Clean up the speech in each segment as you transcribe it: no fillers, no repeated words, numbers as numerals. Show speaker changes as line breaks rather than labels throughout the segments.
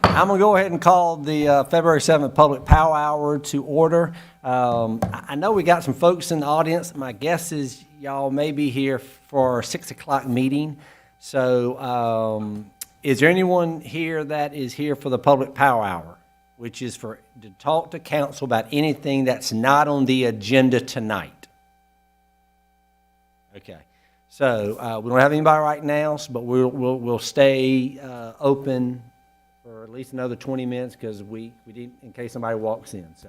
I'm going to go ahead and call the February 7th Public Power Hour to order. I know we got some folks in the audience. My guess is y'all may be here for our 6 o'clock meeting. So is there anyone here that is here for the Public Power Hour, which is to talk to council about anything that's not on the agenda tonight? Okay. So we don't have anybody right now, but we'll stay open for at least another 20 minutes because we didn't, in case somebody walks in. So.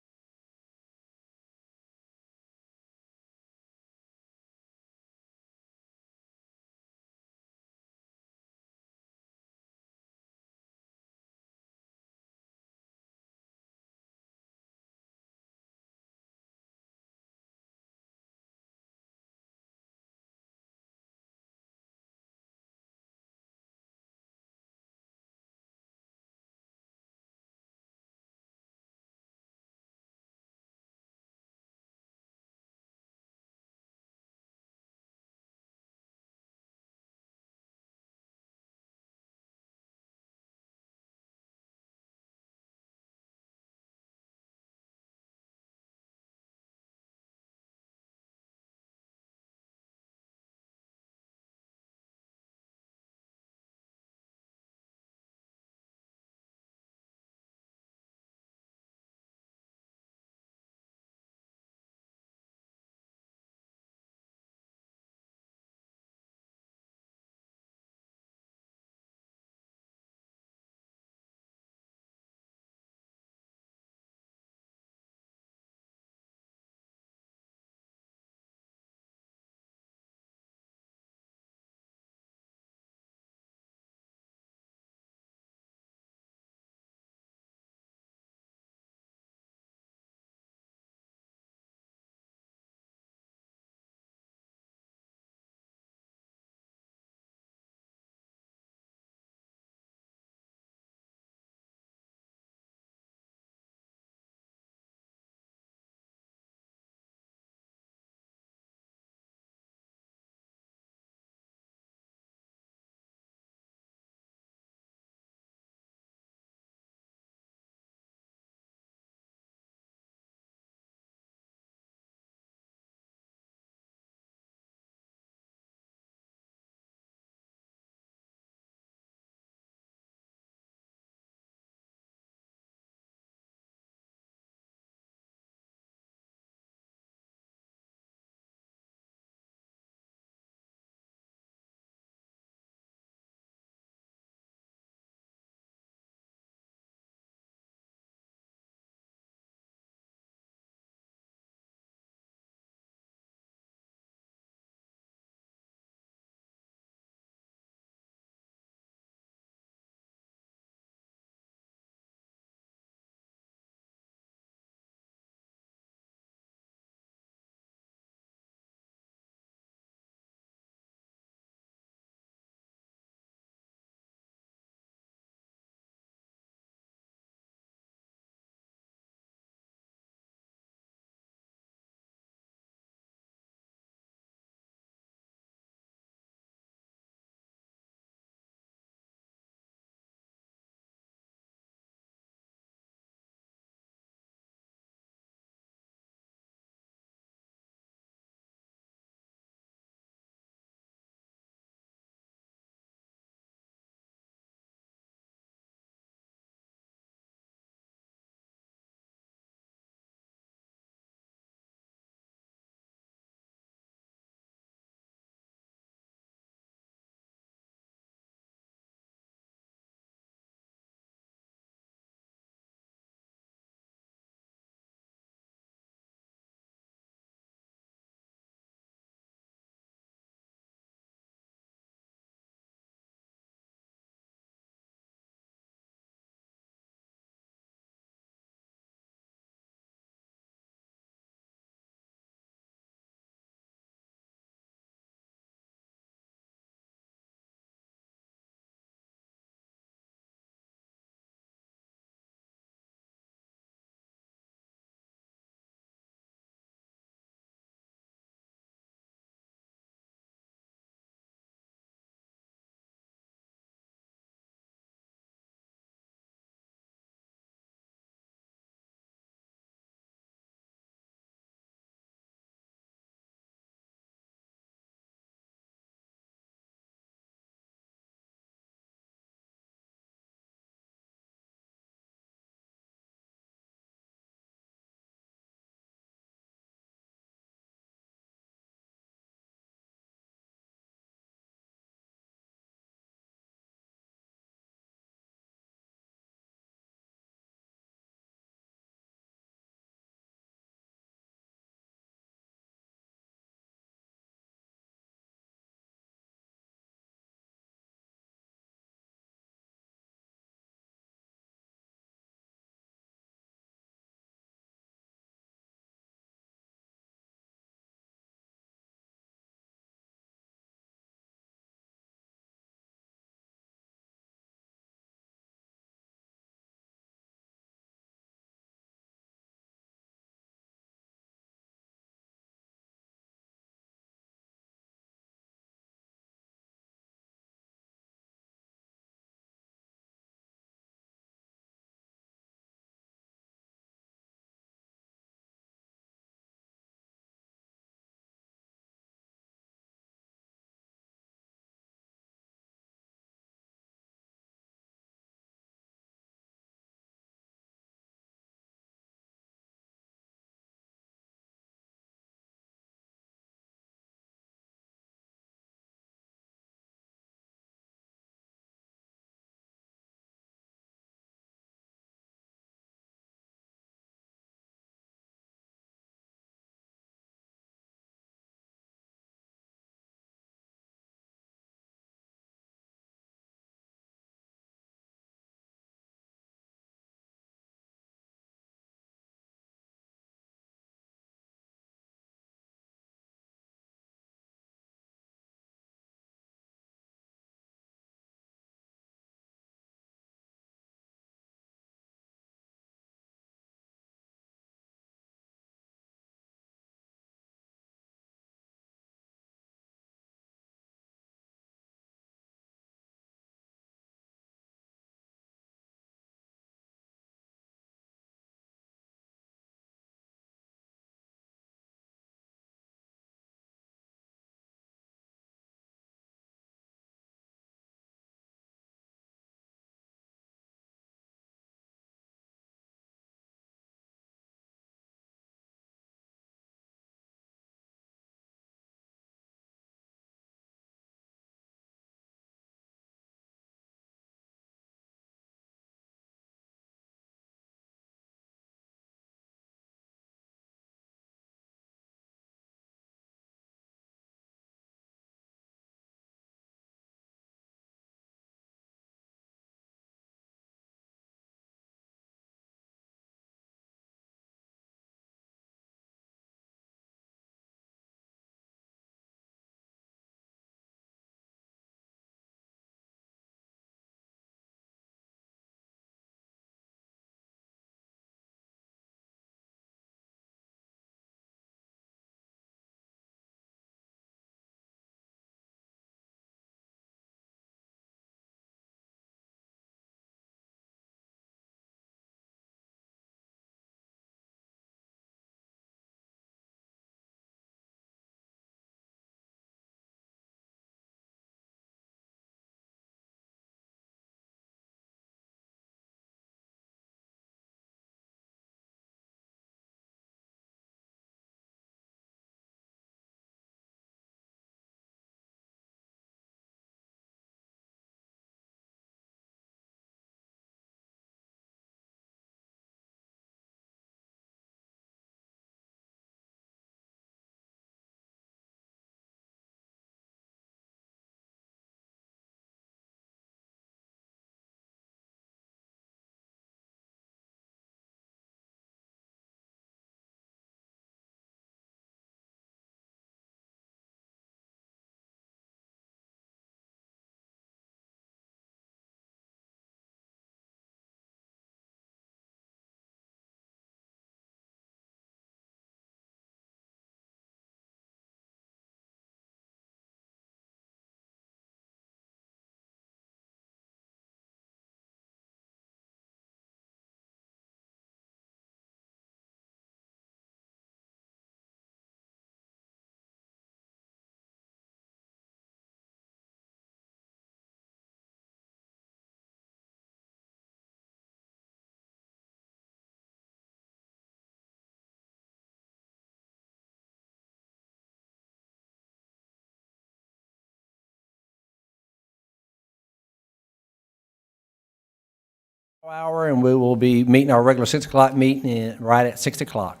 hour, and we will be meeting our regular 6 o'clock meeting right at 6 o'clock.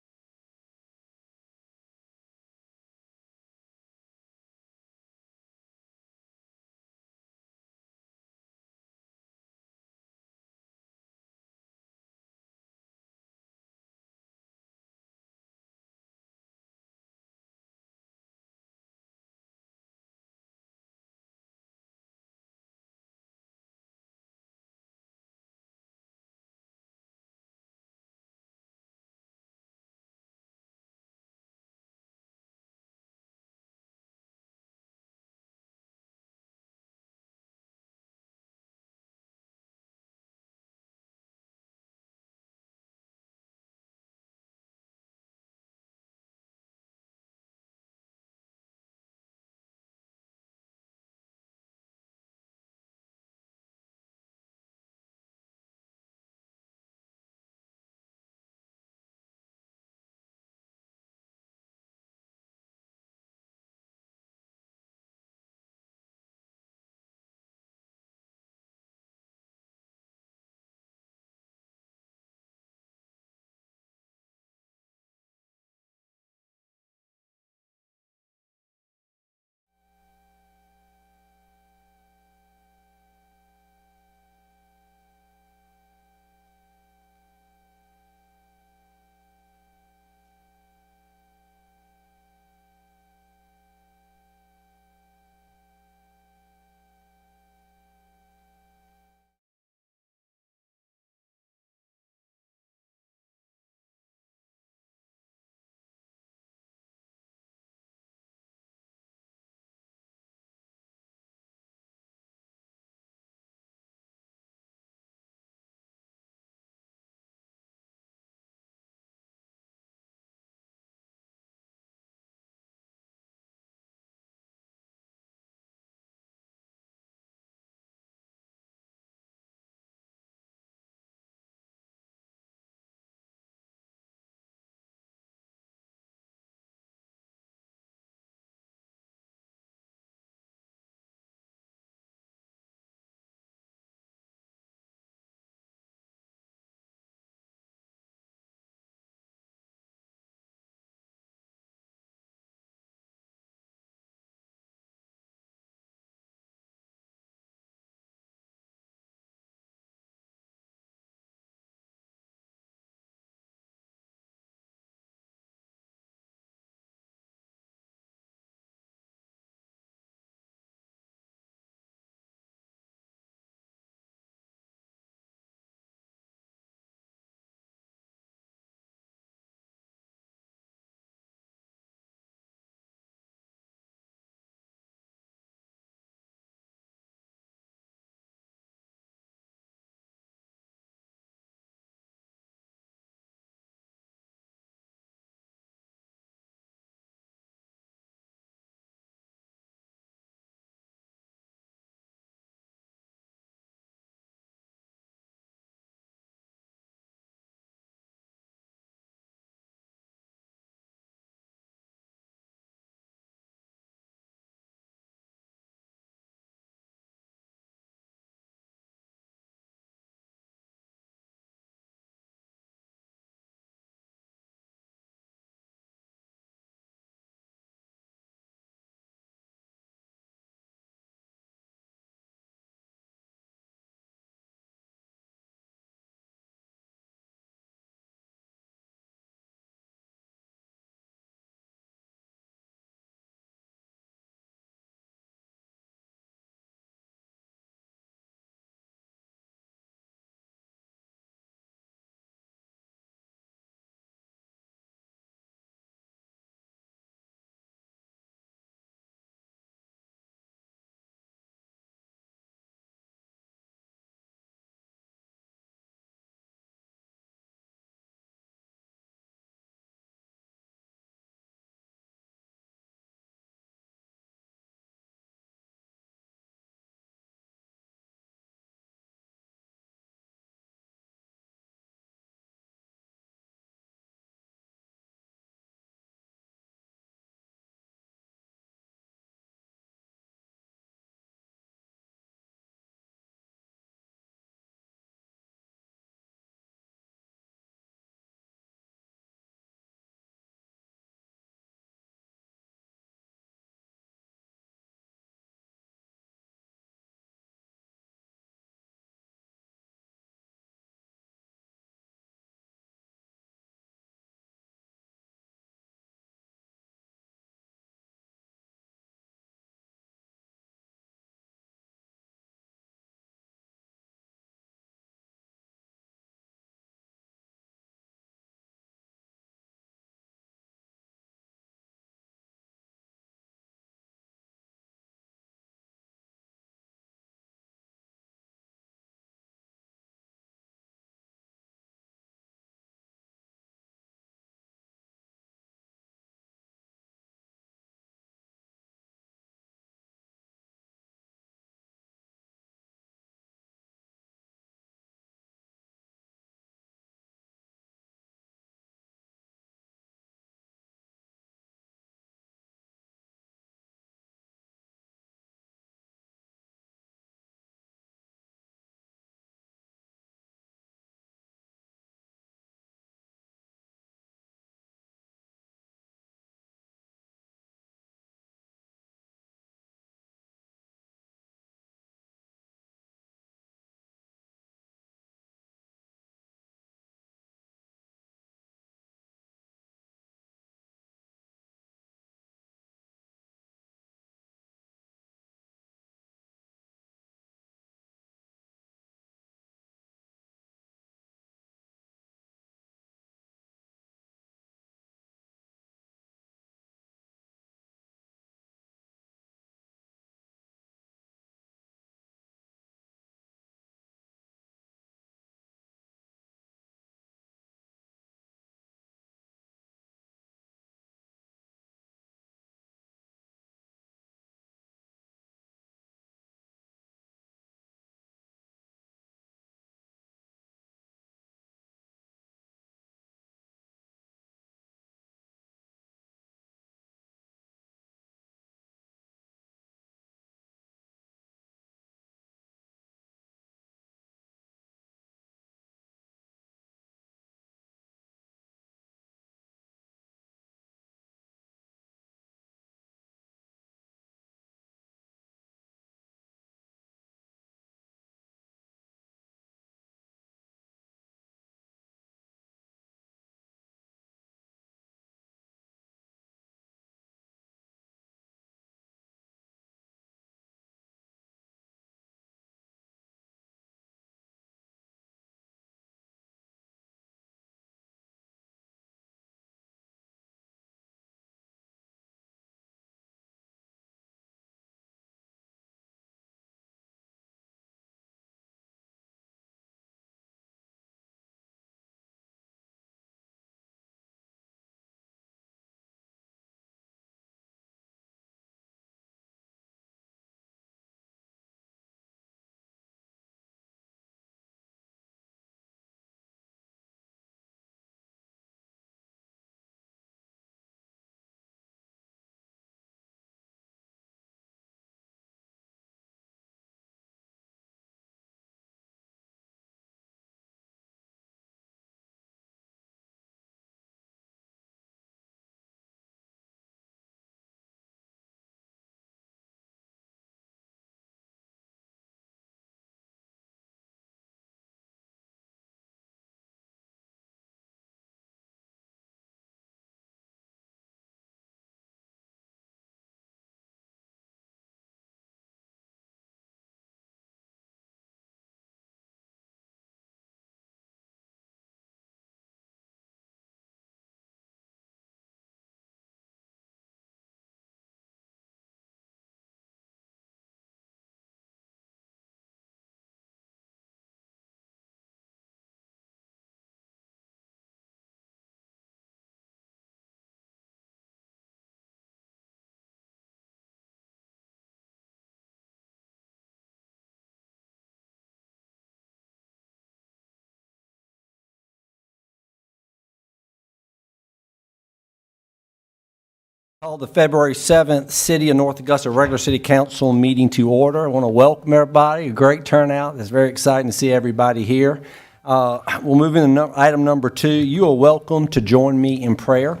Call the February 7th City of North Augusta Regular City Council meeting to order. I want to welcome everybody. A great turnout. It's very exciting to see everybody here. We'll move into item number 2. You are welcome to join me in prayer.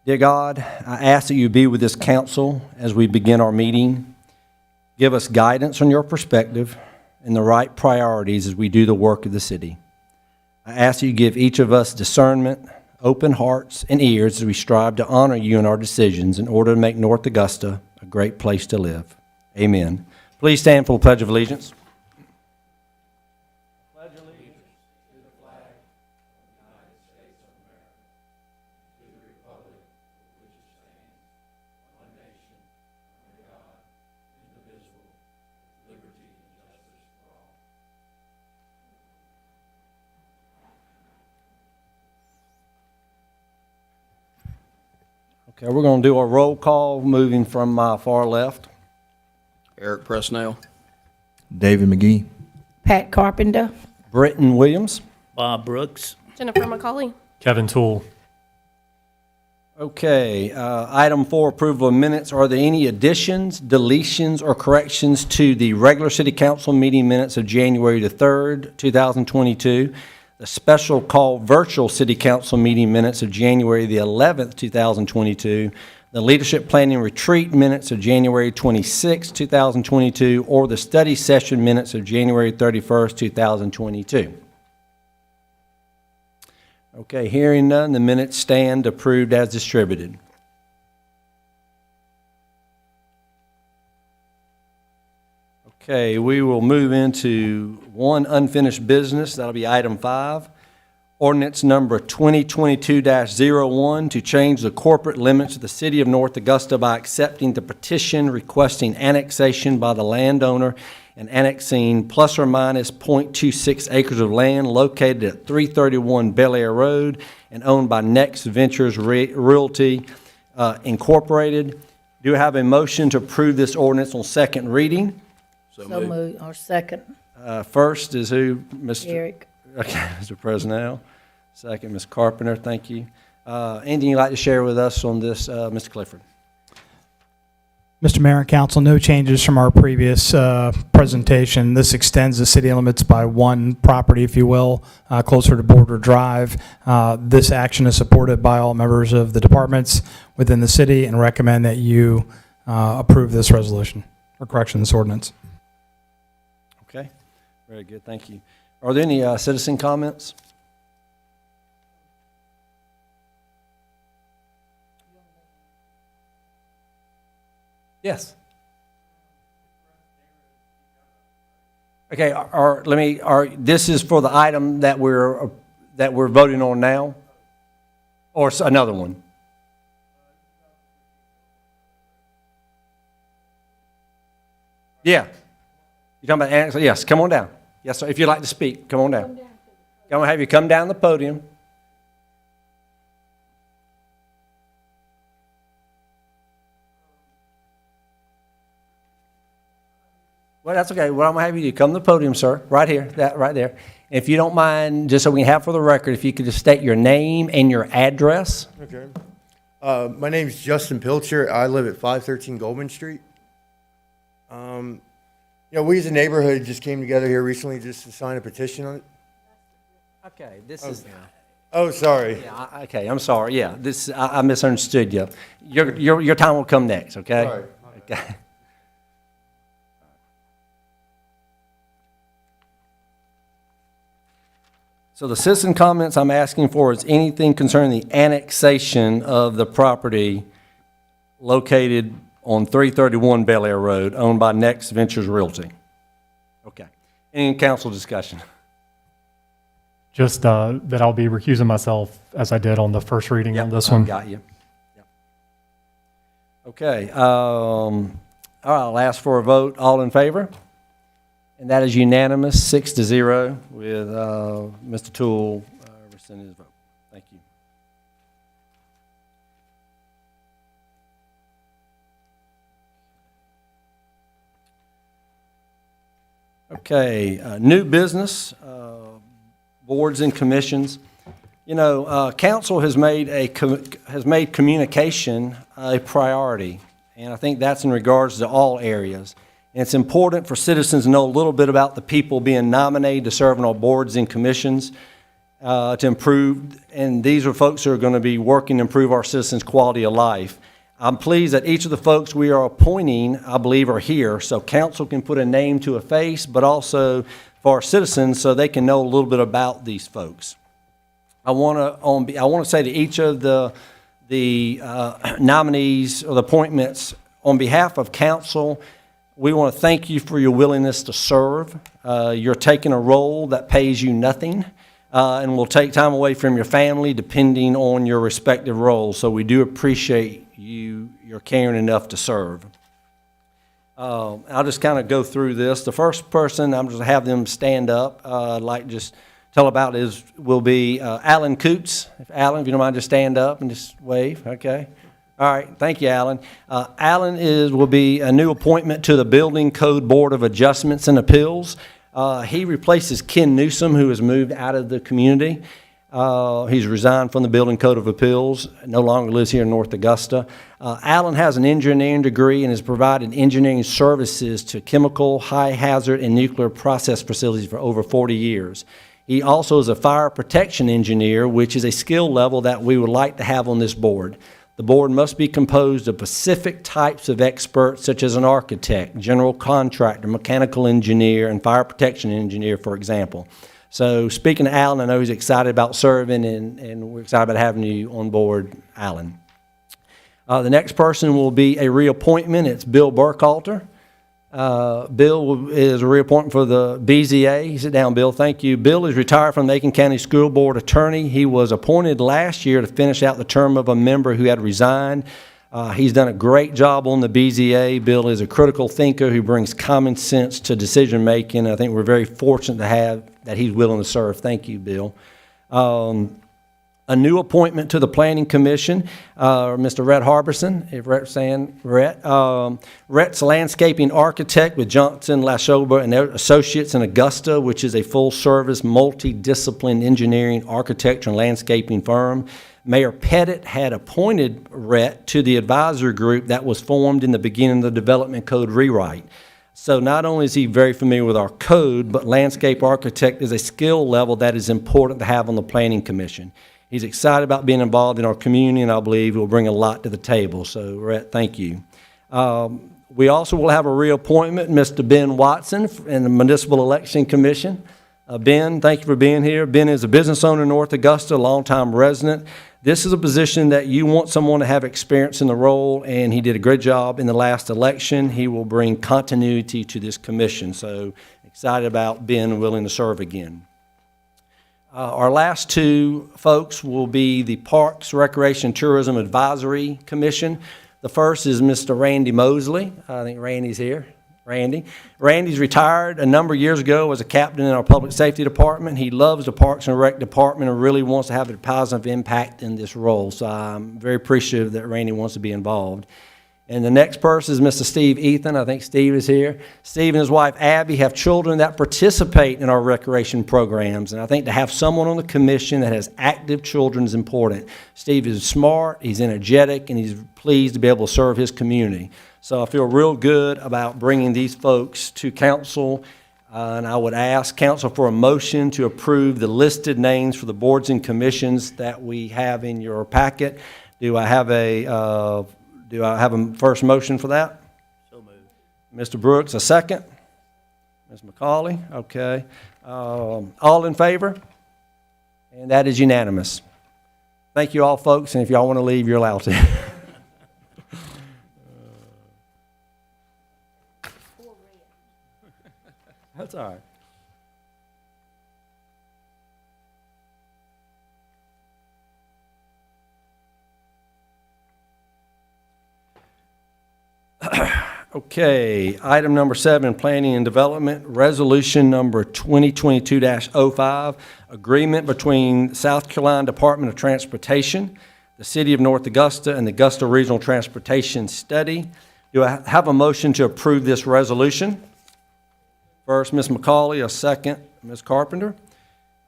Dear God, I ask that you be with this council as we begin our meeting. Give us guidance on your perspective and the right priorities as we do the work of the city. I ask that you give each of us discernment, open hearts and ears as we strive to honor you in our decisions in order to make North Augusta a great place to live. Amen. Please stand for the Pledge of Allegiance. Pledge allegiance to the flag of the United States of America, to the republic for which it stands, one nation, under God, indivisible, with liberty and justice for all. Okay, we're going to do a roll call moving from my far left.
Eric Presnell.
David McGee.
Pat Carpenter.
Britton Williams.
Bob Brooks.
Jennifer McCauley.
Kevin Toole.
Okay, item 4, approval of minutes. Are there any additions, deletions, or corrections to the regular city council meeting minutes of January the 3rd, 2022? The special call virtual city council meeting minutes of January the 11th, 2022, the leadership planning retreat minutes of January 26, 2022, or the study session minutes of January 31st, 2022. Okay, hearing none, the minutes stand approved as distributed. Okay, we will move into one unfinished business. That'll be item 5. Ordinance number 2022-01 to change the corporate limits of the city of North Augusta by accepting the petition requesting annexation by the landowner and annexing plus or minus .26 acres of land located at 331 Bel Air Road and owned by Next Ventures Realty Incorporated. Do I have a motion to approve this ordinance on second reading?
So moved. Or second.
First is who? Mr.
Eric.
Okay, Mr. Presnell. Second, Ms. Carpenter. Thank you. Anything you'd like to share with us on this, Mr. Clifford?
Mr. Mayor and Council, no changes from our previous presentation. This extends the city limits by one property, if you will, closer to Border Drive. This action is supported by all members of the departments within the city and recommend that you approve this resolution or correction, this ordinance.
Okay, very good. Thank you. Are there any citizen comments? Yes. Okay. This is for the item that we're voting on now, or another one. Yeah. You talking about annex? Yes. Come on down. Yes, sir. If you'd like to speak, come on down. I'm going to have you come down the podium. Well, that's okay. Well, I'm going to have you come to the podium, sir. Right here. That right there. If you don't mind, just so we can have for the record, if you could just state your name and your address.
Okay. My name is Justin Pilcher. I live at 513 Goldman Street. We as a neighborhood just came together here recently just to sign a petition on it.
Okay, this is.
Oh, sorry.
Yeah, okay, I'm sorry. Yeah, I misunderstood you. Your time will come next. Okay.
All right.
Okay. So the citizen comments I'm asking for is anything concerning the annexation of the property located on 331 Bel Air Road, owned by Next Ventures Realty. Okay. Any council discussion?
Just that I'll be recusing myself as I did on the first reading on this one.
Got you. Yep. Okay. All right, I'll ask for a vote. All in favor? And that is unanimous, 6-0, with Mr. Toole rescinding his vote. Thank you. Okay, new business, boards and commissions. You know, council has made has made communication a priority, and I think that's in regards to all areas. And it's important for citizens to know a little bit about the people being nominated to serve on our boards and commissions to improve, and these are folks who are going to be working to improve our citizens' quality of life. I'm pleased that each of the folks we are appointing, I believe, are here, so council can put a name to a face, but also for our citizens so they can know a little bit about these folks. I want to say to each of the nominees or the appointments, on behalf of council, we want to thank you for your willingness to serve. You're taking a role that pays you nothing and will take time away from your family depending on your respective roles. So we do appreciate you're caring enough to serve. I'll just kind of go through this. The first person, I'm just going to have them stand up. I'd like to just tell about will be Alan Coots. Alan, if you don't mind, just stand up and just wave. Okay. All right. Thank you, Alan. Alan will be a new appointment to the Building Code Board of Adjustments and Appeals. He replaces Ken Newsom, who has moved out of the community. He's resigned from the Building Code of Appeals, no longer lives here in North Augusta. Alan has an engineering degree and has provided engineering services to chemical, high hazard, and nuclear process facilities for over 40 years. He also is a fire protection engineer, which is a skill level that we would like to have on this board. The board must be composed of specific types of experts, such as an architect, general contractor, mechanical engineer, and fire protection engineer, for example. So speaking to Alan, I know he's excited about serving, and we're excited about having you on board, Alan. The next person will be a reappointment. It's Bill Burkhalter. Bill is a reappointment for the BZA. Sit down, Bill. Thank you. Bill is retired from the Aiken County School Board attorney. He was appointed last year to finish out the term of a member who had resigned. He's done a great job on the BZA. Bill is a critical thinker who brings common sense to decision making. I think we're very fortunate to have that he's willing to serve. Thank you, Bill. A new appointment to the Planning Commission, Mr. Rhett Harbison. If Rhett's saying Rhett. Rhett's a landscaping architect with Johnson, Lashoba, and Associates in Augusta, which is a full-service, multidisciplined engineering, architecture, and landscaping firm. Mayor Pettit had appointed Rhett to the advisory group that was formed in the beginning of the development code rewrite. So not only is he very familiar with our code, but landscape architect is a skill level that is important to have on the Planning Commission. He's excited about being involved in our community, and I believe will bring a lot to the table. So, Rhett, thank you. We also will have a reappointment, Mr. Ben Watson in the Municipal Election Commission. Ben, thank you for being here. Ben is a business owner in North Augusta, a longtime resident. This is a position that you want someone to have experience in the role, and he did a great job in the last election. He will bring continuity to this commission. So, excited about Ben willing to serve again. Our last two folks will be the Parks, Recreation, Tourism Advisory Commission. The first is Mr. Randy Mosley. I think Randy's here. Randy's retired a number of years ago as a captain in our Public Safety Department. He loves the Parks and Rec Department and really wants to have a positive impact in this role. So I'm very appreciative that Randy wants to be involved. And the next person is Mr. Steve Ethan. I think Steve is here. Steve and his wife Abby have children that participate in our recreation programs. And I think to have someone on the commission that has active children is important. Steve is smart, he's energetic, and he's pleased to be able to serve his community. So I feel real good about bringing these folks to council. And I would ask council for a motion to approve the listed names for the boards and commissions that we have in your packet. Do I have a first motion for that?
So moved.
Mr. Brooks, a second? Ms. McCauley, okay. All in favor? And that is unanimous. Thank you all, folks, and if y'all want to leave, you're allowed to. That's all right. Okay, item number 7, Planning and Development, Resolution number 2022-05, Agreement between South Carolina Department of Transportation, the City of North Augusta, and the Augusta Regional Transportation Study. Do I have a motion to approve this resolution? First, Ms. McCauley, a second, Ms. Carpenter.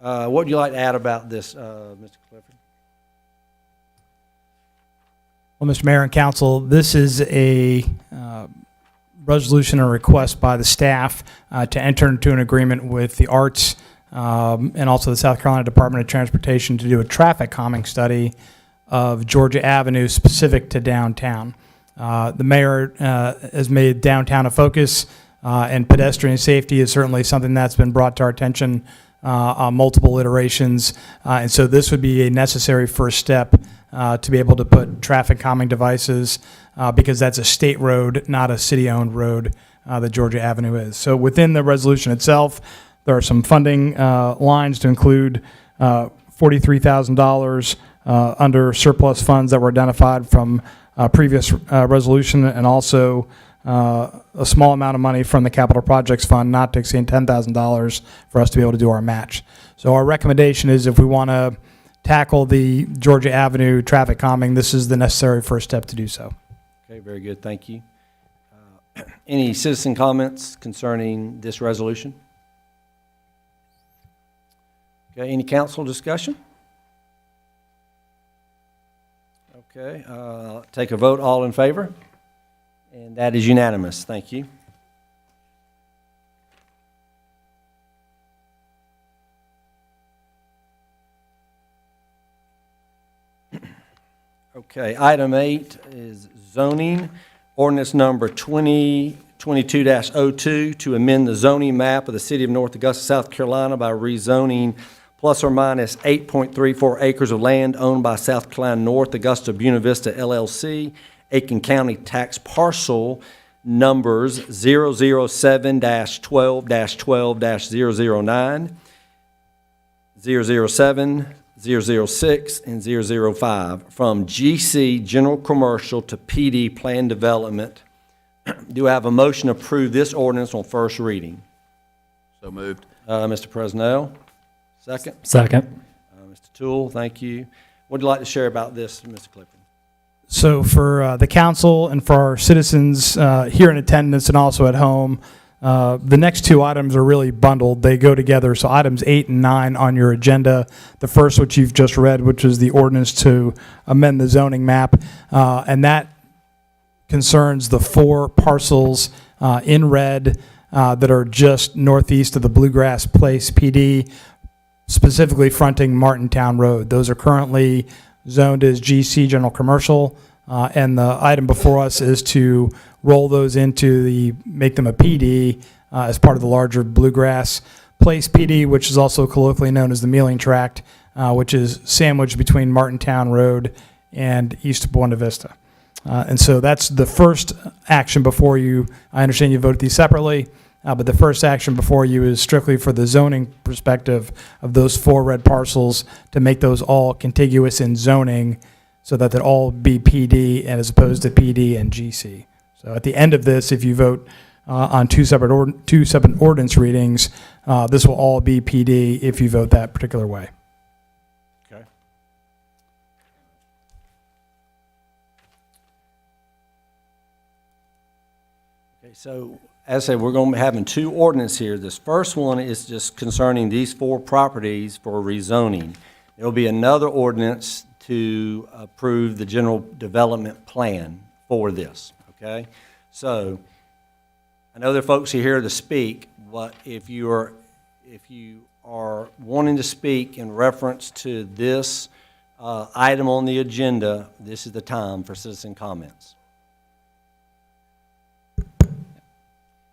What would you like to add about this, Mr. Clifford?
Well, Mr. Mayor and Council, this is a resolution or request by the staff to enter into an agreement with the Arts and also the South Carolina Department of Transportation to do a traffic calming study of Georgia Avenue specific to downtown. The mayor has made downtown a focus, and pedestrian safety is certainly something that's been brought to our attention on multiple iterations. And so this would be a necessary first step to be able to put traffic calming devices because that's a state road, not a city-owned road that Georgia Avenue is. So within the resolution itself, there are some funding lines to include $43,000 under surplus funds that were identified from previous resolution, and also a small amount of money from the Capital Projects Fund, not to exceed $10,000 for us to be able to do our match. So our recommendation is if we want to tackle the Georgia Avenue traffic calming, this is the necessary first step to do so.
Okay, very good, thank you. Any citizen comments concerning this resolution? Okay, any council discussion? Okay, take a vote, all in favor? And that is unanimous, thank you. Okay, item 8 is zoning, ordinance number 2022-02 to amend the zoning map of the city of North Augusta, South Carolina by rezoning plus or minus 8.34 acres of land owned by South Carolina North Augusta Buena Vista LLC, Aiken County tax parcel numbers 007-12-12-009, 007, 006, and 005 from GC General Commercial to PD Plan Development. Do I have a motion to approve this ordinance on first reading?
So moved.
Mr. Presnell, second.
Second.
Mr. Toole, thank you. What would you like to share about this, Mr. Clifford?
So for the council and for our citizens here in attendance and also at home, the next two items are really bundled. They go together. So items 8 and 9 on your agenda. The first, which you've just read, which is the ordinance to amend the zoning map, and that concerns the 4 parcels in red that are just northeast of the Bluegrass Place PD, specifically fronting Martintown Road. Those are currently zoned as GC General Commercial, and the item before us is to roll those make them a PD as part of the larger Bluegrass Place PD, which is also colloquially known as the Mealing Tract, which is sandwiched between Martintown Road and East Buena Vista. And so that's the first action before you. I understand you voted these separately, but the first action before you is strictly for the zoning perspective of those 4 red parcels to make those all contiguous in zoning so that they'd all be PD and as opposed to PD and GC. So at the end of this, if you vote on two separate ordinance readings, this will all be PD if you vote that particular way.
Okay. Okay, so as I said, we're going to be having 2 ordinances here. This first one is just concerning these 4 properties for rezoning. There will be another ordinance to approve the general development plan for this, okay? So I know there are folks here to speak, but if you are wanting to speak in reference to this item on the agenda, this is the time for citizen comments.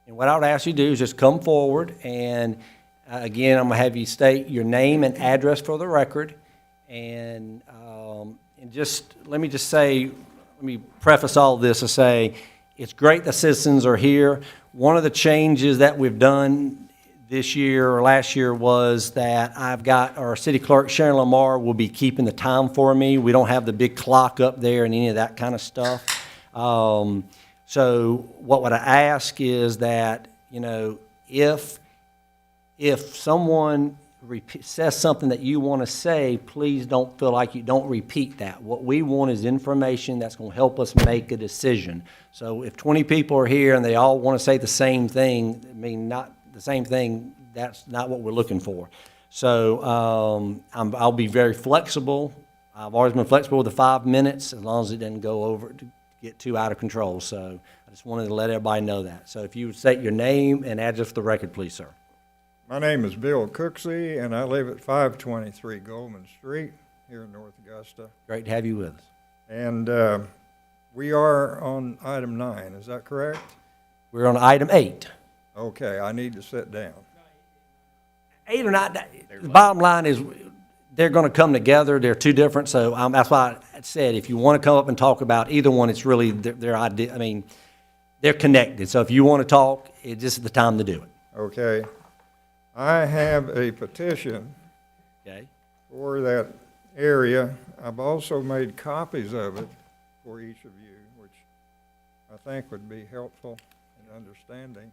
And what I would ask you to do is just come forward, and again, I'm going to have you state your name and address for the record. And just let me preface all of this to say it's great that citizens are here. One of the changes that we've done this year or last year was that I've got our city clerk, Sharon Lamar, will be keeping the time for me. We don't have the big clock up there and any of that kind of stuff. So what would I ask is that, if someone says something that you want to say, please don't feel like you don't repeat that. What we want is information that's going to help us make a decision. So if 20 people are here and they all want to say the same thing, not the same thing, that's not what we're looking for. So I'll be very flexible. I've always been flexible with the 5 minutes as long as it doesn't go over to get too out of control. So I just wanted to let everybody know that. So if you would state your name and address for the record, please, sir.
My name is Bill Cooksey, and I live at 523 Goldman Street here in North Augusta.
Great to have you with us.
And we are on item 9, is that correct?
We're on item 8.
Okay, I need to sit down.
8 or 9, the bottom line is they're going to come together. They're two different. So that's why I said if you want to come up and talk about either one, it's really their idea. I mean, they're connected. So if you want to talk, this is the time to do it.
Okay. I have a petition
Okay?
for that area. I've also made copies of it for each of you, which I think would be helpful in understanding.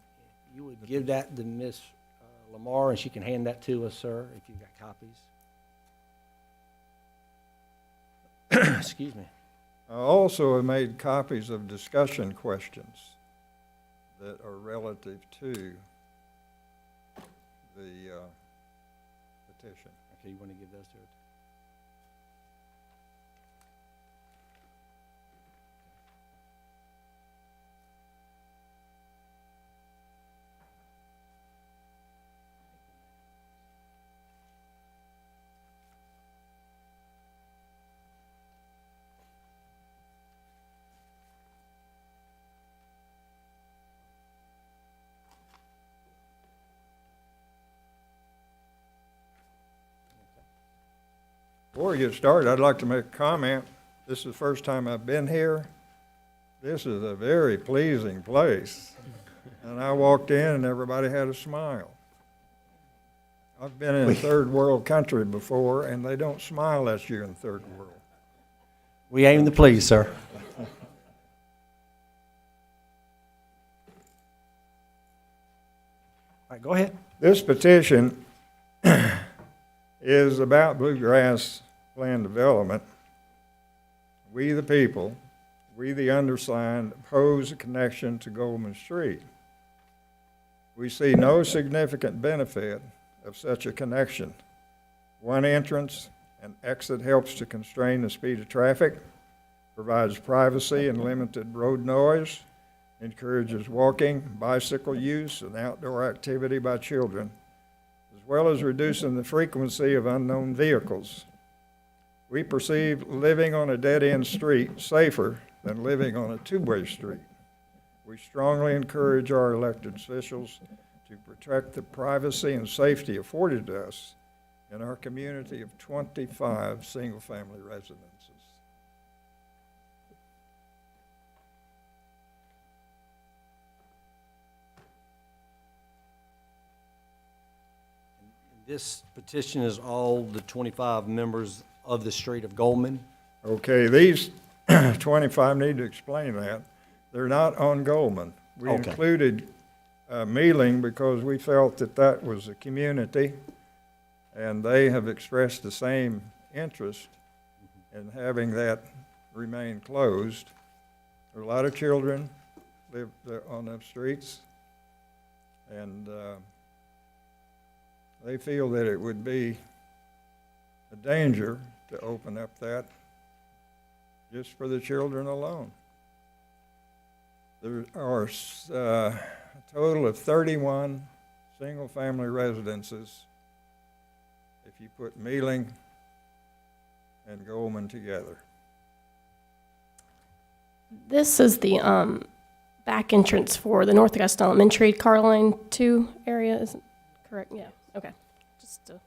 You would give that to Ms. Lamar, and she can hand that to us, sir, if you've got copies. Excuse me.
I also have made copies of discussion questions that are relative to the petition.
Okay, you want to give those to her?
Before we get started, I'd like to make a comment. This is the first time I've been here. This is a very pleasing place. And I walked in and everybody had a smile. I've been in a third world country before and they don't smile at you in third world.
We aim to please, sir. All right, go ahead.
This petition is about bluegrass land development. We the people, we the undersigned, oppose a connection to Goldman Street. We see no significant benefit of such a connection. One entrance and exit helps to constrain the speed of traffic, provides privacy and limited road noise, encourages walking, bicycle use, and outdoor activity by children, as well as reducing the frequency of unknown vehicles. We perceive living on a dead-end street safer than living on a two-way street. We strongly encourage our elected officials to protect the privacy and safety afforded to us in our community of 25 single-family residences.
This petition is all the 25 members of the street of Goldman.
Okay, these 25 need to explain that. They're not on Goldman. We
Okay.
included Mealing because we felt that that was a community, and they have expressed the same interest in having that remain closed. There are a lot of children live there on the streets, and they feel that it would be a danger to open up that just for the children alone. There are a total of 31 single-family residences if you put Mealing and Goldman together.
This is the back entrance for the North Augusta Elementary Car Line 2 area, isn't correct? Yeah, okay. Just to clarify.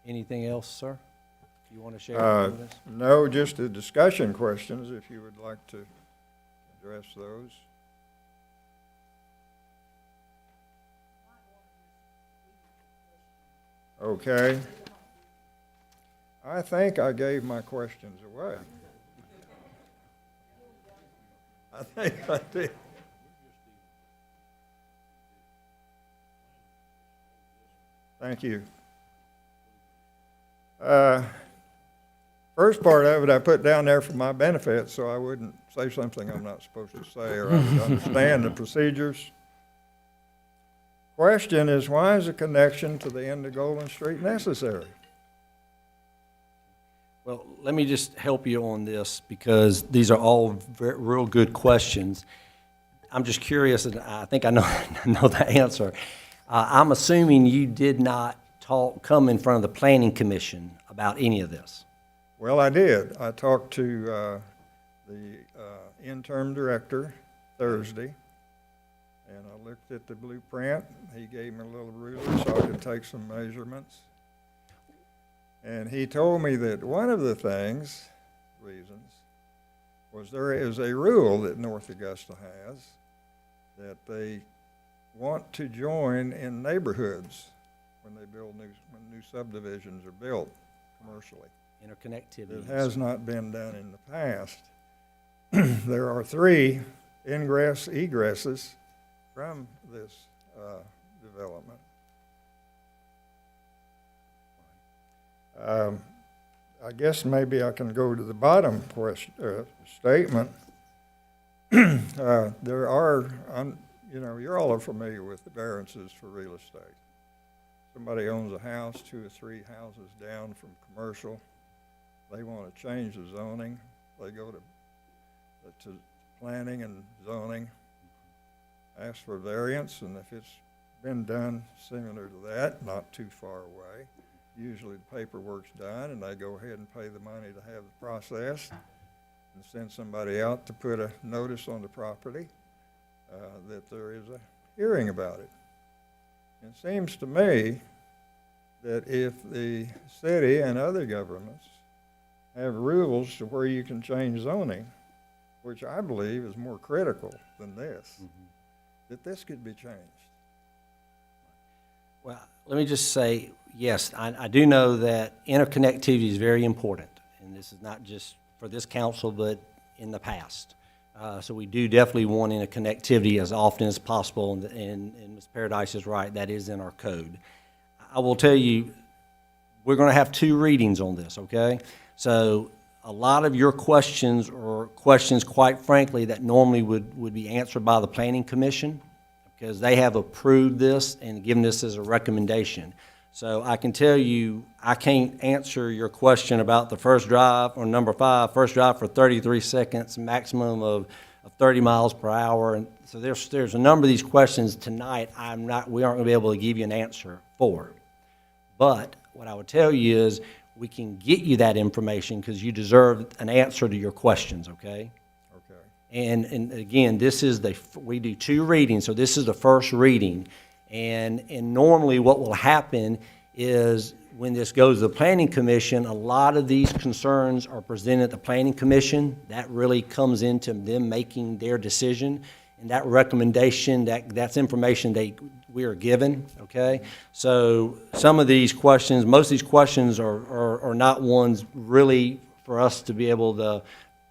Anything else, sir? You want to share with us?
No, just the discussion questions, if you would like to address those. Okay. I think I gave my questions away. I think I did. Thank you. First part of it I put down there for my benefit, so I wouldn't say something I'm not supposed to say, or I would understand the procedures. Question is, why is a connection to the end of Golden Street necessary?
Well, let me just help you on this because these are all real good questions. I'm just curious, and I think I know, know the answer. I'm assuming you did not come in front of the Planning Commission about any of this.
Well, I did. I talked to the interim director Thursday, and I looked at the blueprint. He gave me a little ruler so I could take some measurements. And he told me that one of the reasons, was there is a rule that North Augusta has that they want to join in neighborhoods when they build when new subdivisions are built commercially.
Interconnectivity.
It has not been done in the past. There are 3 egresses from this development. I guess maybe I can go to the bottom statement. There are, you all are familiar with the variances for real estate. Somebody owns a house 2 or 3 houses down from commercial. They want to change the zoning. They go to planning and zoning, ask for variance, and if it's been done similar to that, not too far away, usually the paperwork's done, and they go ahead and pay the money to have the process and send somebody out to put a notice on the property that there is a hearing about it. It seems to me that if the city and other governments have rules to where you can change zoning, which I believe is more critical than this, that this could be changed.
Well, let me just say, yes, I do know that interconnectivity is very important, and this is not just for this council, but in the past. So we do definitely want interconnectivity as often as possible, and Ms. Paradise is right, that is in our code. I will tell you, we're going to have 2 readings on this, okay? So a lot of your questions are questions, quite frankly, that normally would be answered by the Planning Commission, because they have approved this and given this as a recommendation. So I can tell you, I can't answer your question about the first drive, or number 5, first drive for 33 seconds, maximum of 30 miles per hour. And so there's a number of these questions tonight we aren't gonna be able to give you an answer for. But what I would tell you is we can get you that information because you deserve an answer to your questions, okay?
Okay.
And again, we do 2 readings, so this is the first reading. And normally what will happen is when this goes to the Planning Commission, a lot of these concerns are presented at the Planning Commission. That really comes into them making their decision. And that recommendation, that's information we are given, okay? So some of these questions, most of these questions are not ones really for us to be able to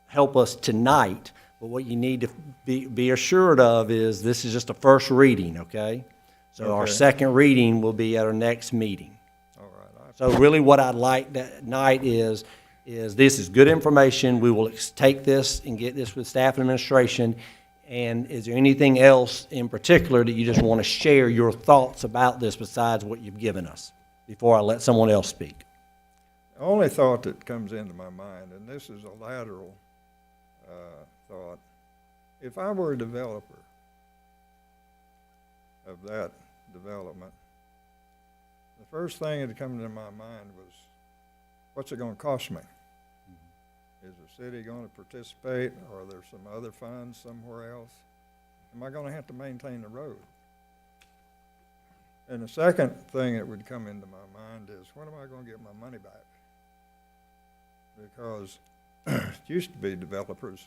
help us tonight. But what you need to be assured of is this is just a first reading, okay? So our second reading will be at our next meeting.
All right.
So really what I'd like that night is this is good information. We will take this and get this with staff and administration. And is there anything else in particular that you just want to share your thoughts about this besides what you've given us before I let someone else speak?
The only thought that comes into my mind, and this is a lateral thought, if I were a developer of that development, the first thing that came into my mind was, what's it going to cost me? Is the city going to participate, or are there some other funds somewhere else? Am I going to have to maintain the road? And the second thing that would come into my mind is, when am I going to get my money back? Because it used to be developers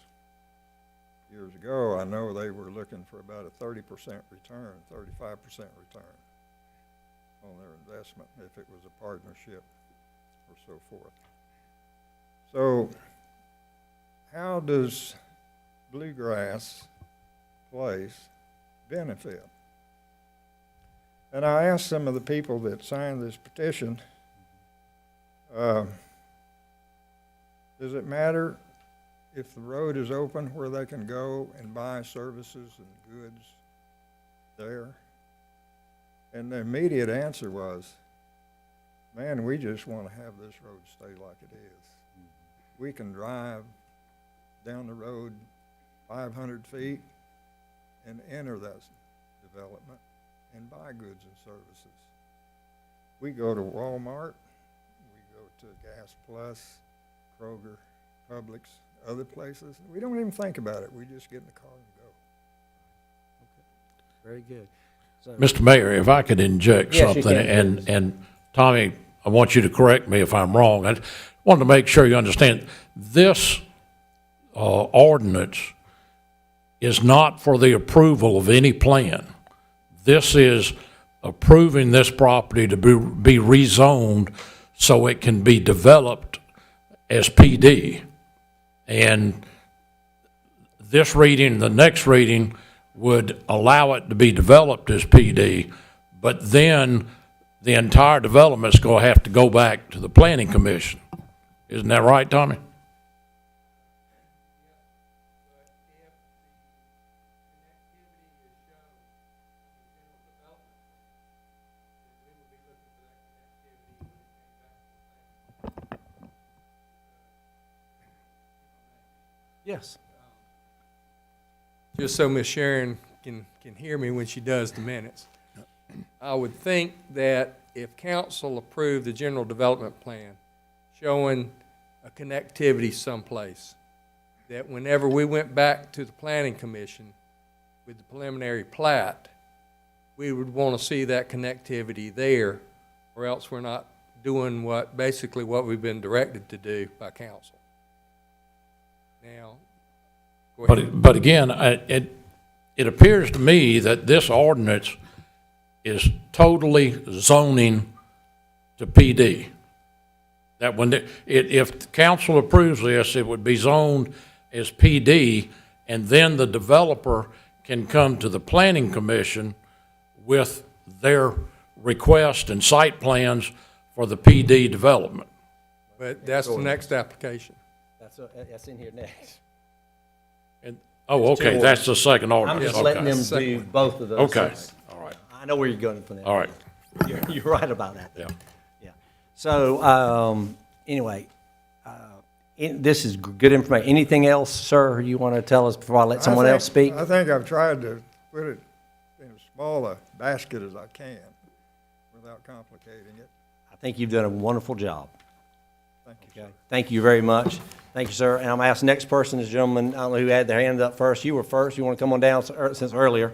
years ago, I know they were looking for about a 30% return, 35% return on their investment if it was a partnership or so forth. So how does Bluegrass Place benefit? And I asked some of the people that signed this petition, does it matter if the road is open where they can go and buy services and goods there? And the immediate answer was, man, we just want to have this road stay like it is. We can drive down the road 500 feet and enter that development and buy goods and services. We go to Walmart, we go to Gas Plus, Kroger, Publix, other places. We don't even think about it. We just get in the car and go.
Very good. So,
Mr. Mayor, if I could inject
Yes, you
something,
can, please.
and Tommy, I want you to correct me if I'm wrong. I wanted to make sure you understand, this ordinance is not for the approval of any plan. This is approving this property to be rezoned so it can be developed as PD. And this reading, the next reading, would allow it to be developed as PD, but then the entire development's going to have to go back to the Planning Commission. Isn't that right, Tommy?
yes.
Just so Miss Sharon can hear me when she does the minutes. I would think that if council approved the general development plan showing a connectivity someplace, that whenever we went back to the planning commission with the preliminary plat, we would want to see that connectivity there, or else we're not doing basically what we've been directed to do by council. Now, go ahead.
But again, it appears to me that this ordinance is totally zoning to PD. That when, if the council approves this, it would be zoned as PD, and then the developer can come to the planning commission with their request and site plans for the PD development.
But that's the next application.
That's in here next.
And, oh, okay, that's the second
I'm
ordinance.
just letting them
Second
do
one.
both of those.
Okay, all right,
I know where you're going from that.
all right.
You're right about that.
Yeah.
Yeah. So, anyway, this is good information. Anything else, sir, you want to tell us before I let someone else speak?
I think I've tried to put it in as small a basket as I can without complicating it.
I think you've done a wonderful job.
Thank you,
Okay.
sir.
Thank you very much. Thank you, sir. And I'm asking the next person, this gentleman, I don't know who had their hand up first. You were first. You want to come on down since earlier?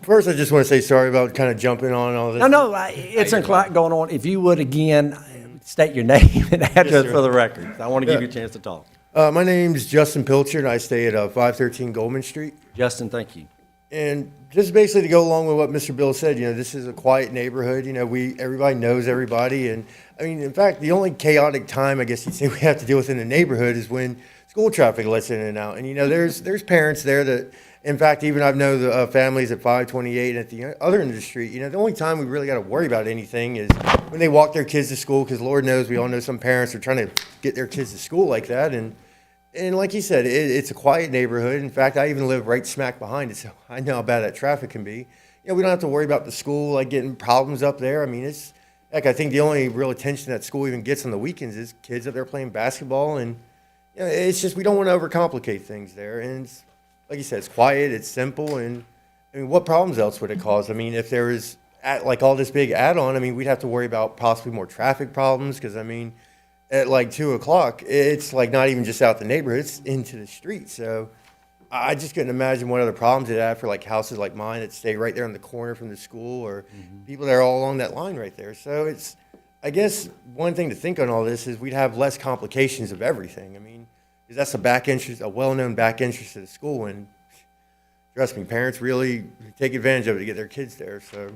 First, I just want to say sorry about kind of jumping on all this.
No, it's a lot going on. If you would, again, state your name and address
sir.
for the record. I want to give
Yeah.
you a chance to talk.
My name's Justin Pilcher, and I stay at 513 Goldman Street.
Justin, thank you.
And just basically to go along with what Mr. Bill said, this is a quiet neighborhood. Everybody knows everybody. And I mean, in fact, the only chaotic time I guess you'd say we have to deal with in the neighborhood is when school traffic lets in and out. And there's parents there that, in fact, even I've known the families at 528 and at the other end of the street. The only time we really got to worry about anything is when they walk their kids to school, because Lord knows we all know some parents are trying to get their kids to school like that. And like he said, it's a quiet neighborhood. In fact, I even live right smack behind it, so I know how bad that traffic can be. We don't have to worry about the school, like getting problems up there. I mean, I think the only real attention that school even gets on the weekends is kids up there playing basketball. And it's just, we don't want to overcomplicate things there. And like you said, it's quiet, it's simple. And I mean, what problems else would it cause? I mean, if there was like all this big add-on, I mean, we'd have to worry about possibly more traffic problems. Because I mean, at like 2 o'clock, it's like not even just out the neighborhood, it's into the street. So I just couldn't imagine what other problems it had for like houses like mine that stay right there in the corner from the school, or people that are all along that line right there. So I guess one thing to think on all this is we'd have less complications of everything. I mean, 'cause that's a well-known back entrance to the school, and trust me, parents really take advantage of it to get their kids there. So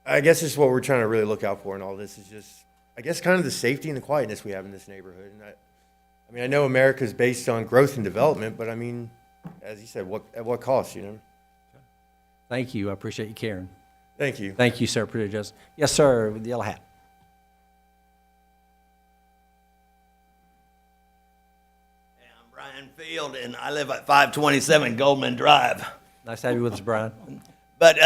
I guess this is what we're trying to really look out for in all this is just, I guess, kind of the safety and the quietness we have in this neighborhood. And I mean, I know America is based on growth and development, but I mean, as you said, at what cost, you know?
Thank you. I appreciate you caring.
Thank you.
Thank you, sir. Appreciate it, Justin. Yes, sir, with the yellow hat.
I'm Brian Field, and I live at 527 Goldman Drive.
Nice to have you with us, Brian.
But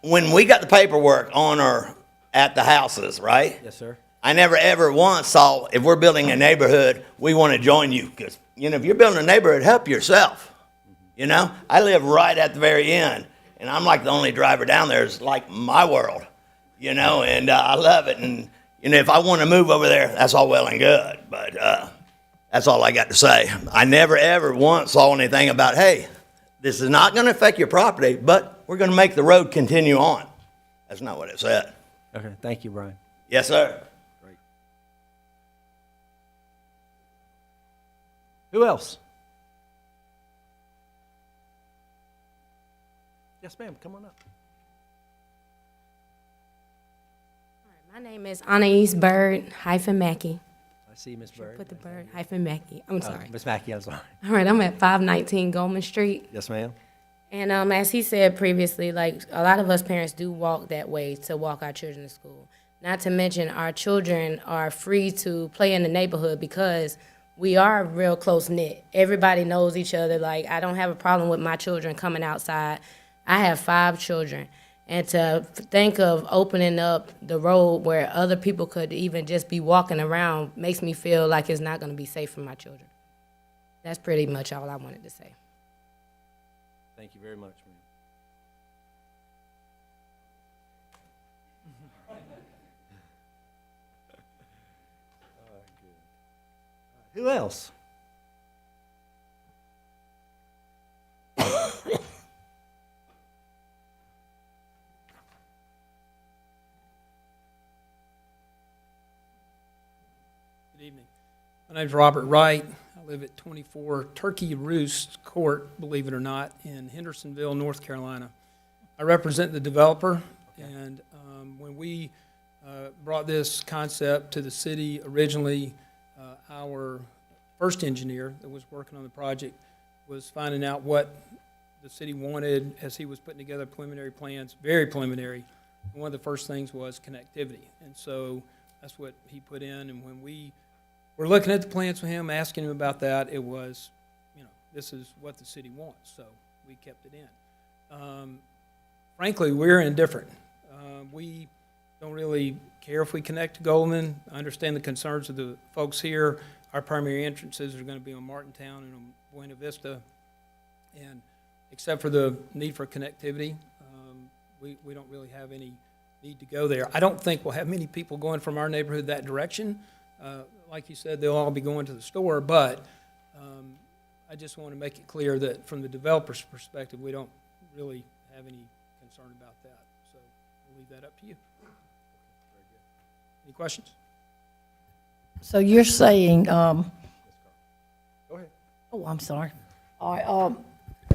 when we got the paperwork on or at the houses, right?
Yes, sir.
I never ever once saw, if we're building a neighborhood, we want to join you. Because, you know, if you're building a neighborhood, help yourself. You know, I live right at the very end, and I'm like the only driver down there. It's like my world, you know, and I love it. And, you know, if I want to move over there, that's all well and good. But that's all I got to say. I never ever once saw anything about, hey, this is not going to affect your property, but we're going to make the road continue on. That's not what it said.
Okay, thank you, Brian.
Yes, sir.
Great. Who else? Yes, ma'am, come on up.
My name is Anais Bird Mackey.
I see Miss Bird.
Put the Bird Mackey. I'm sorry.
Miss Mackey, I'm sorry.
All right, I'm at 519 Goldman Street.
Yes, ma'am.
And as he said previously, like a lot of us parents do walk that way to walk our children to school. Not to mention our children are free to play in the neighborhood because we are real close knit. Everybody knows each other. Like I don't have a problem with my children coming outside. I have 5 children. And to think of opening up the road where other people could even just be walking around makes me feel like it's not going to be safe for my children. That's pretty much all I wanted to say.
Thank you very much, ma'am. Who else?
Good evening. My name's Robert Wright. I live at 24 Turkey Roost Court, believe it or not, in Hendersonville, North Carolina. I represent the developer, and when we brought this concept to the city originally, our first engineer that was working on the project was finding out what the city wanted as he was putting together preliminary plans, very preliminary. And one of the first things was connectivity, and so that's what he put in. And when we were looking at the plans with him, asking him about that, it was, you know, this is what the city wants, so we kept it in. Frankly, we're indifferent. We don't really care if we connect to Goldman. I understand the concerns of the folks here. Our primary entrances are going to be on Martintown and on Buena Vista, and except for the need for connectivity, we don't really have any need to go there. I don't think we'll have many people going from our neighborhood that direction. Like you said, they'll all be going to the store, but I just want to make it clear that from the developer's perspective, we don't really have any concern about that. So we'll leave that up to you. Any questions?
So you're saying,
Go ahead.
oh, I'm sorry. All right,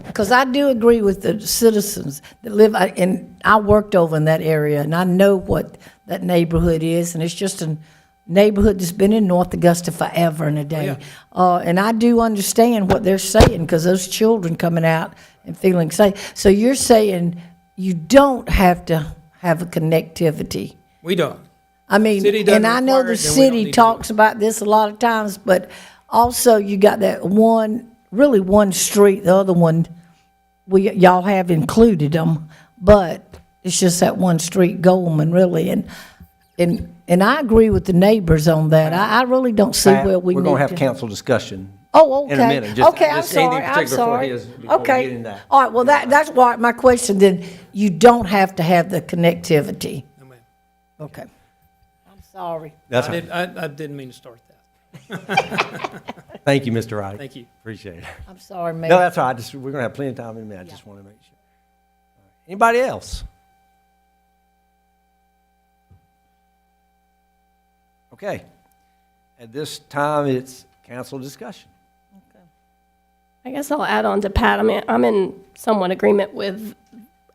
because I do agree with the citizens that live, and I worked over in that area, and I know what that neighborhood is, and it's just a neighborhood that's been in North Augusta forever and a day. And I do understand what they're saying, because those children coming out and feeling safe. So you're saying you don't have to have a connectivity.
We don't.
I mean,
City doesn't
and I know
require
the
it, then we don't
city
need to
talks about this a lot of times, but also you got that really one street, the other one, y'all have included them, but it's just that one street, Goldman, really, and I agree with the neighbors on that. I really don't see where we need to.
We're going to have council discussion.
Oh, okay.
In a minute. Just-
Okay, I'm
just anything
sorry, I'm
particular before
sorry.
his- before we get
Okay.
into that.
All right, well, that's why my question then, you don't have to have the connectivity.
No, ma'am.
Okay. I'm sorry.
That's
I
right.
didn't mean to start that.
Thank you, Mr. Wright.
Thank you.
Appreciate it.
I'm sorry, Mayor.
No, that's all right. We're going to have plenty of time in a minute. I just want to make sure. All right. Anybody else? Okay. At this time, it's council discussion.
I guess I'll add on to Pat. I mean, I'm in somewhat agreement with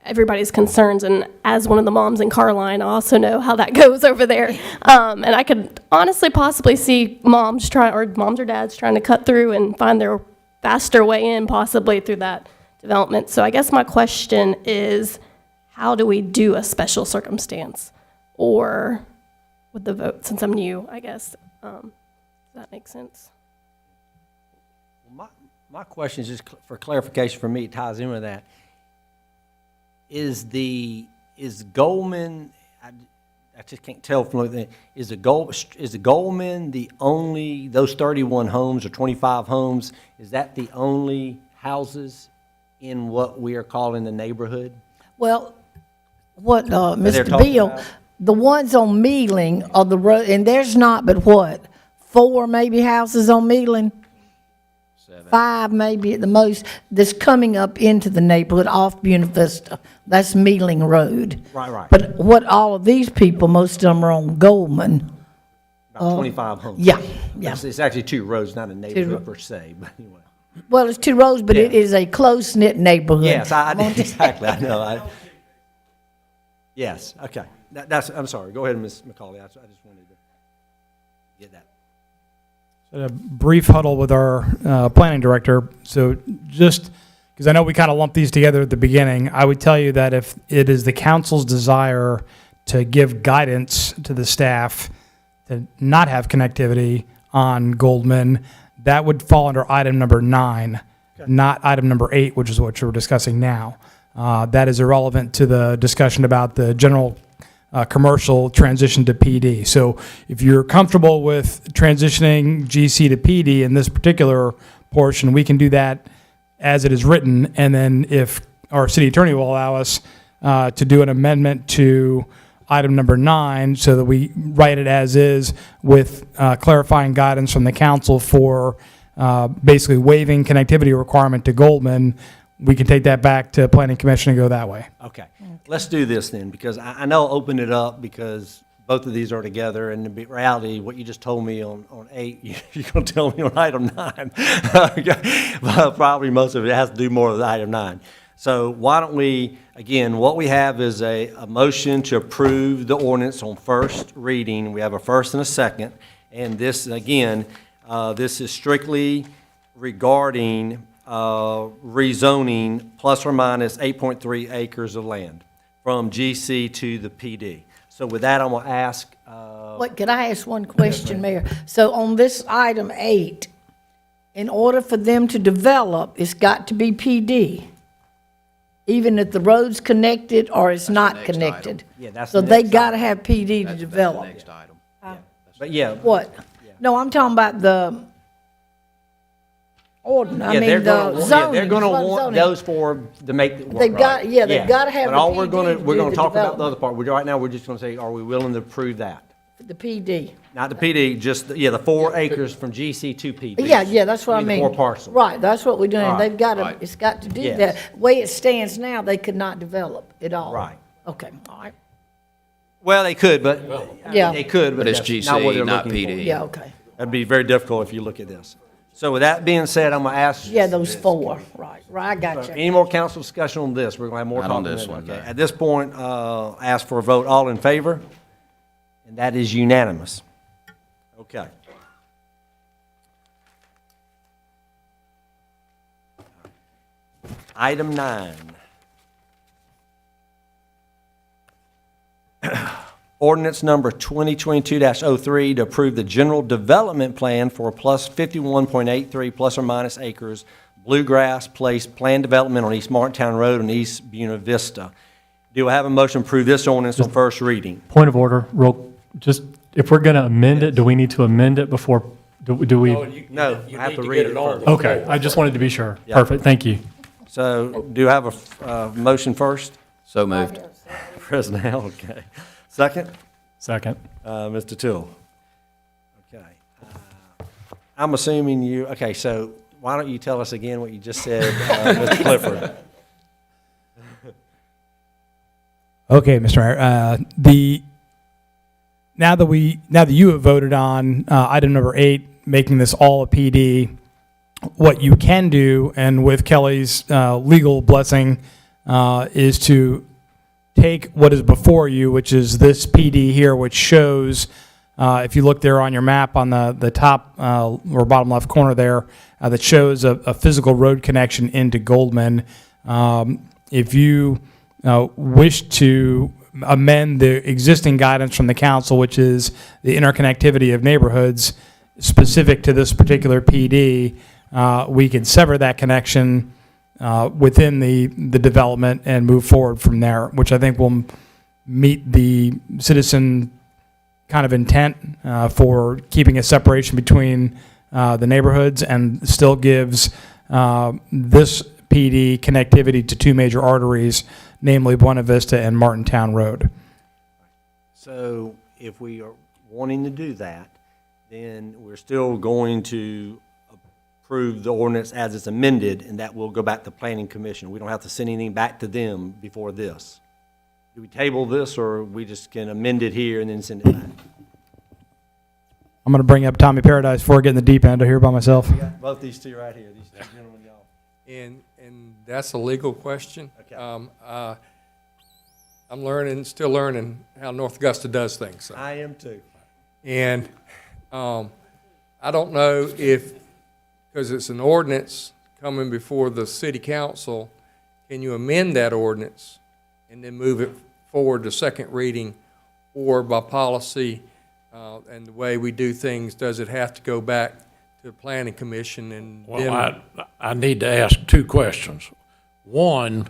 everybody's concerns, and as one of the moms in Carline, I also know how that goes over there. And I could honestly possibly see moms or dads trying to cut through and find their faster way in, possibly through that development. So I guess my question is, how do we do a special circumstance, or with the vote? Since I'm new, I guess. Does that make sense?
My question is just for clarification for me, it ties in with that. Is Goldman, I just can't tell from looking at it, is the Goldman the only, those 31 homes or 25 homes, is that the only houses in what we are calling the neighborhood?
Well, what,
they're
Mr.
talking
Beal,
about?
the ones on Mealing are the road, and there's not but what, 4 maybe houses on Mealing? 5 maybe at the most, that's coming up into the neighborhood off Buena Vista. That's Mealing Road.
Right.
But what all of these people, most of them are on Goldman.
About 25 homes.
Yeah.
It's actually 2 roads, not a neighborhood per se, but anyway.
Well, it's 2 roads, but it is a close-knit neighborhood.
Yes, exactly, I know. Yes, okay. I'm sorry, go ahead, Ms. McCauley, I just wanted to get that.
A brief huddle with our planning director. So just because I know we kind of lumped these together at the beginning, I would tell you that if it is the council's desire to give guidance to the staff to not have connectivity on Goldman, that would fall under item number 9, not item number 8, which is what you're discussing now. That is irrelevant to the discussion about the general commercial transition to PD. So if you're comfortable with transitioning GC to PD in this particular portion, we can do that as it is written. And then if our city attorney will allow us to do an amendment to item number 9 so that we write it as is with clarifying guidance from the council for basically waiving connectivity requirement to Goldman, we can take that back to Planning Commission and go that way.
Okay, let's do this then, because I know I'll open it up because both of these are together, and in reality, what you just told me on 8, you're going to tell me on item 9. Well, probably most of it has to do more with item 9. So why don't we, again, what we have is a motion to approve the ordinance on first reading. We have a first and a second, and this, again, this is strictly regarding rezoning plus or minus 8.3 acres of land from GC to the PD. So with that, I'm going to ask.
What, could I ask one question, Mayor? So on this item 8, in order for them to develop, it's got to be PD, even if the road's connected or it's not
next
connected.
Yeah, that's
So
the
they
next
got to have PD to
That's
develop.
the next item.
But yeah.
What? No, I'm talking about the ordinance, I
Yeah,
mean,
they're
the
gonna want-
zoning.
they're going to
flood
want
zoning.
those for, to make it work.
They've got-
right.
yeah, they've gotta have
But
the
all we're
PD
gonna,
to
we're
do
going
the
to talk about the
development.
other part. Right now, we're just going to say, are we willing to approve that?
The PD.
Not the PD, just, the 4 acres from GC to PD.
Yeah, that's what I
The
mean.
4 parcels.
Right, that's what we're doing.
All right,
They've got to,
right.
it's got to do
Yes.
that. Way it stands now, they could not develop at all.
Right.
Okay, all right.
Well, they could, but,
Yeah.
they could,
But
but
it's
that's not what
GC,
they're
not
looking for.
PD.
Yeah, okay.
That'd be very difficult if you look at this. So with that being said, I'm going to ask.
Yeah, those 4, right, I got you.
Any more council discussion on this? We're going to have more
Not
talk
on
on
this
this.
one,
Okay.
no.
At this point, ask for a vote. All in favor? And that is unanimous. Okay. Item 9. Ordinance number 2022-03 to approve the general development plan for plus 51.83 plus or minus acres Bluegrass Place planned development on East Martintown Road and East Buena Vista. Do I have a motion to approve this ordinance on first reading?
Point of order, just, if we're going to amend it, do we need to amend it before, do we?
No, I have to read it first.
Okay, I just wanted to be sure.
Yeah.
Perfect, thank you.
So do I have a motion first?
So moved.
President Hale, okay. Second?
Second.
Mr. Till. Okay. I'm assuming you, okay, so why don't you tell us again what you just said, Mr. Clifford?
Okay, Mr. Mayor. now that you have voted on item number 8, making this all a PD, what you can do, and with Kelly's legal blessing, is to take what is before you, which is this PD here, which shows, if you look there on your map on the top or bottom left corner there, that shows a physical road connection into Goldman. If you wish to amend the existing guidance from the council, which is the interconnectivity of neighborhoods specific to this particular PD, we can sever that connection within the development and move forward from there, which I think will meet the citizen kind of intent for keeping a separation between the neighborhoods, and still gives this PD connectivity to 2 major arteries, namely Buena Vista and Martintown Road.
So if we are wanting to do that, then we're still going to approve the ordinance as it's amended, and that will go back to Planning Commission. We don't have to send anything back to them before this. Do we table this, or we just can amend it here and then send it back?
I'm going to bring up Tommy Paradise before I get in the deep end. I hear by myself.
We got both these two right here, these two gentlemen, y'all.
And that's a legal question.
Okay.
I'm still learning how North Augusta does things. So.
I am too.
And I don't know if, because it's an ordinance coming before the city council, can you amend that ordinance and then move it forward to second reading, or by policy and the way we do things, does it have to go back to the Planning Commission? And
Well, I need to ask 2 questions. One,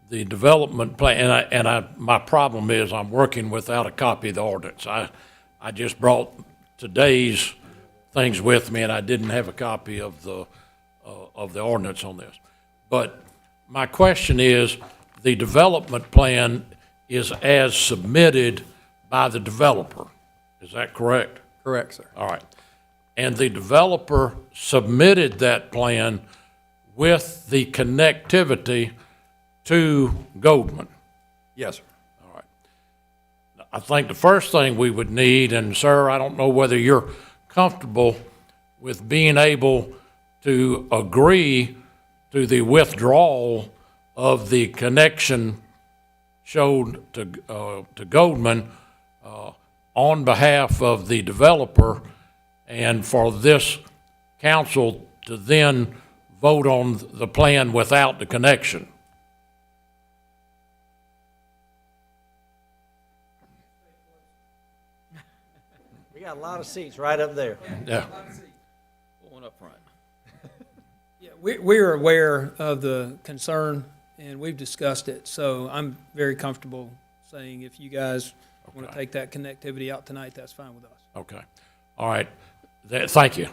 the development plan, and my problem is I'm working without a copy of the ordinance. I just brought today's things with me, and I didn't have a copy of the ordinance on this. But my question is, the development plan is as submitted by the developer. Is that correct?
Correct, sir.
All right. And the developer submitted that plan with the connectivity to Goldman.
Yes, sir.
All right. I think the first thing we would need, and sir, I don't know whether you're comfortable with being able to agree to the withdrawal of the connection showed to Goldman on behalf of the developer, and for this council to then vote on the plan without the connection.
We got a lot of seats right up there.
Yeah.
One up front.
Yeah, we're aware of the concern, and we've discussed it, so I'm very comfortable saying if you guys want to take that connectivity out tonight, that's fine with us.
Okay. All right. Thank you.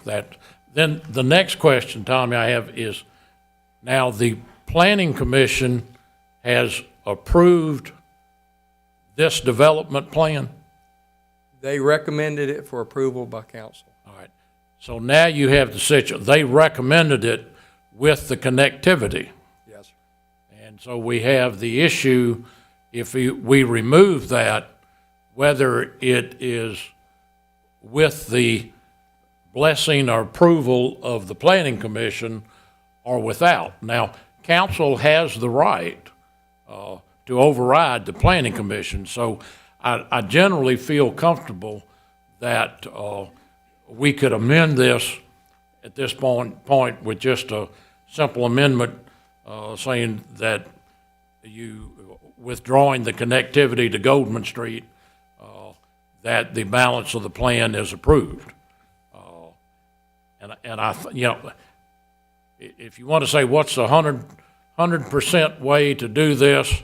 Then the next question, Tommy, I have is, now the Planning Commission has approved this development plan?
They recommended it for approval by council.
All right. So now you have the situation. They recommended it with the connectivity.
Yes, sir.
And so we have the issue, if we remove that, whether it is with the blessing or approval of the Planning Commission or without. Now, council has the right to override the Planning Commission, so I generally feel comfortable that we could amend this at this point with just a simple amendment saying that you withdrawing the connectivity to Goldman Street, that the balance of the plan is approved. And if you want to say what's the 100% way to do this,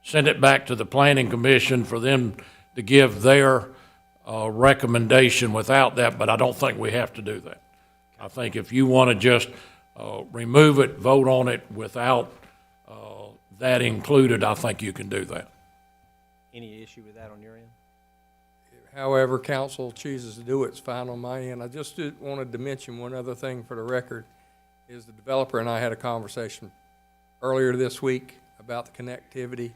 send it back to the Planning Commission for them to give their recommendation without that, but I don't think we have to do that. I think if you want to just remove it, vote on it without that included, I think you can do that.
Any issue with that on your end?
However council chooses to do it, it's fine on my end. I just wanted to mention one other thing for the record, is the developer and I had a conversation earlier this week about the connectivity,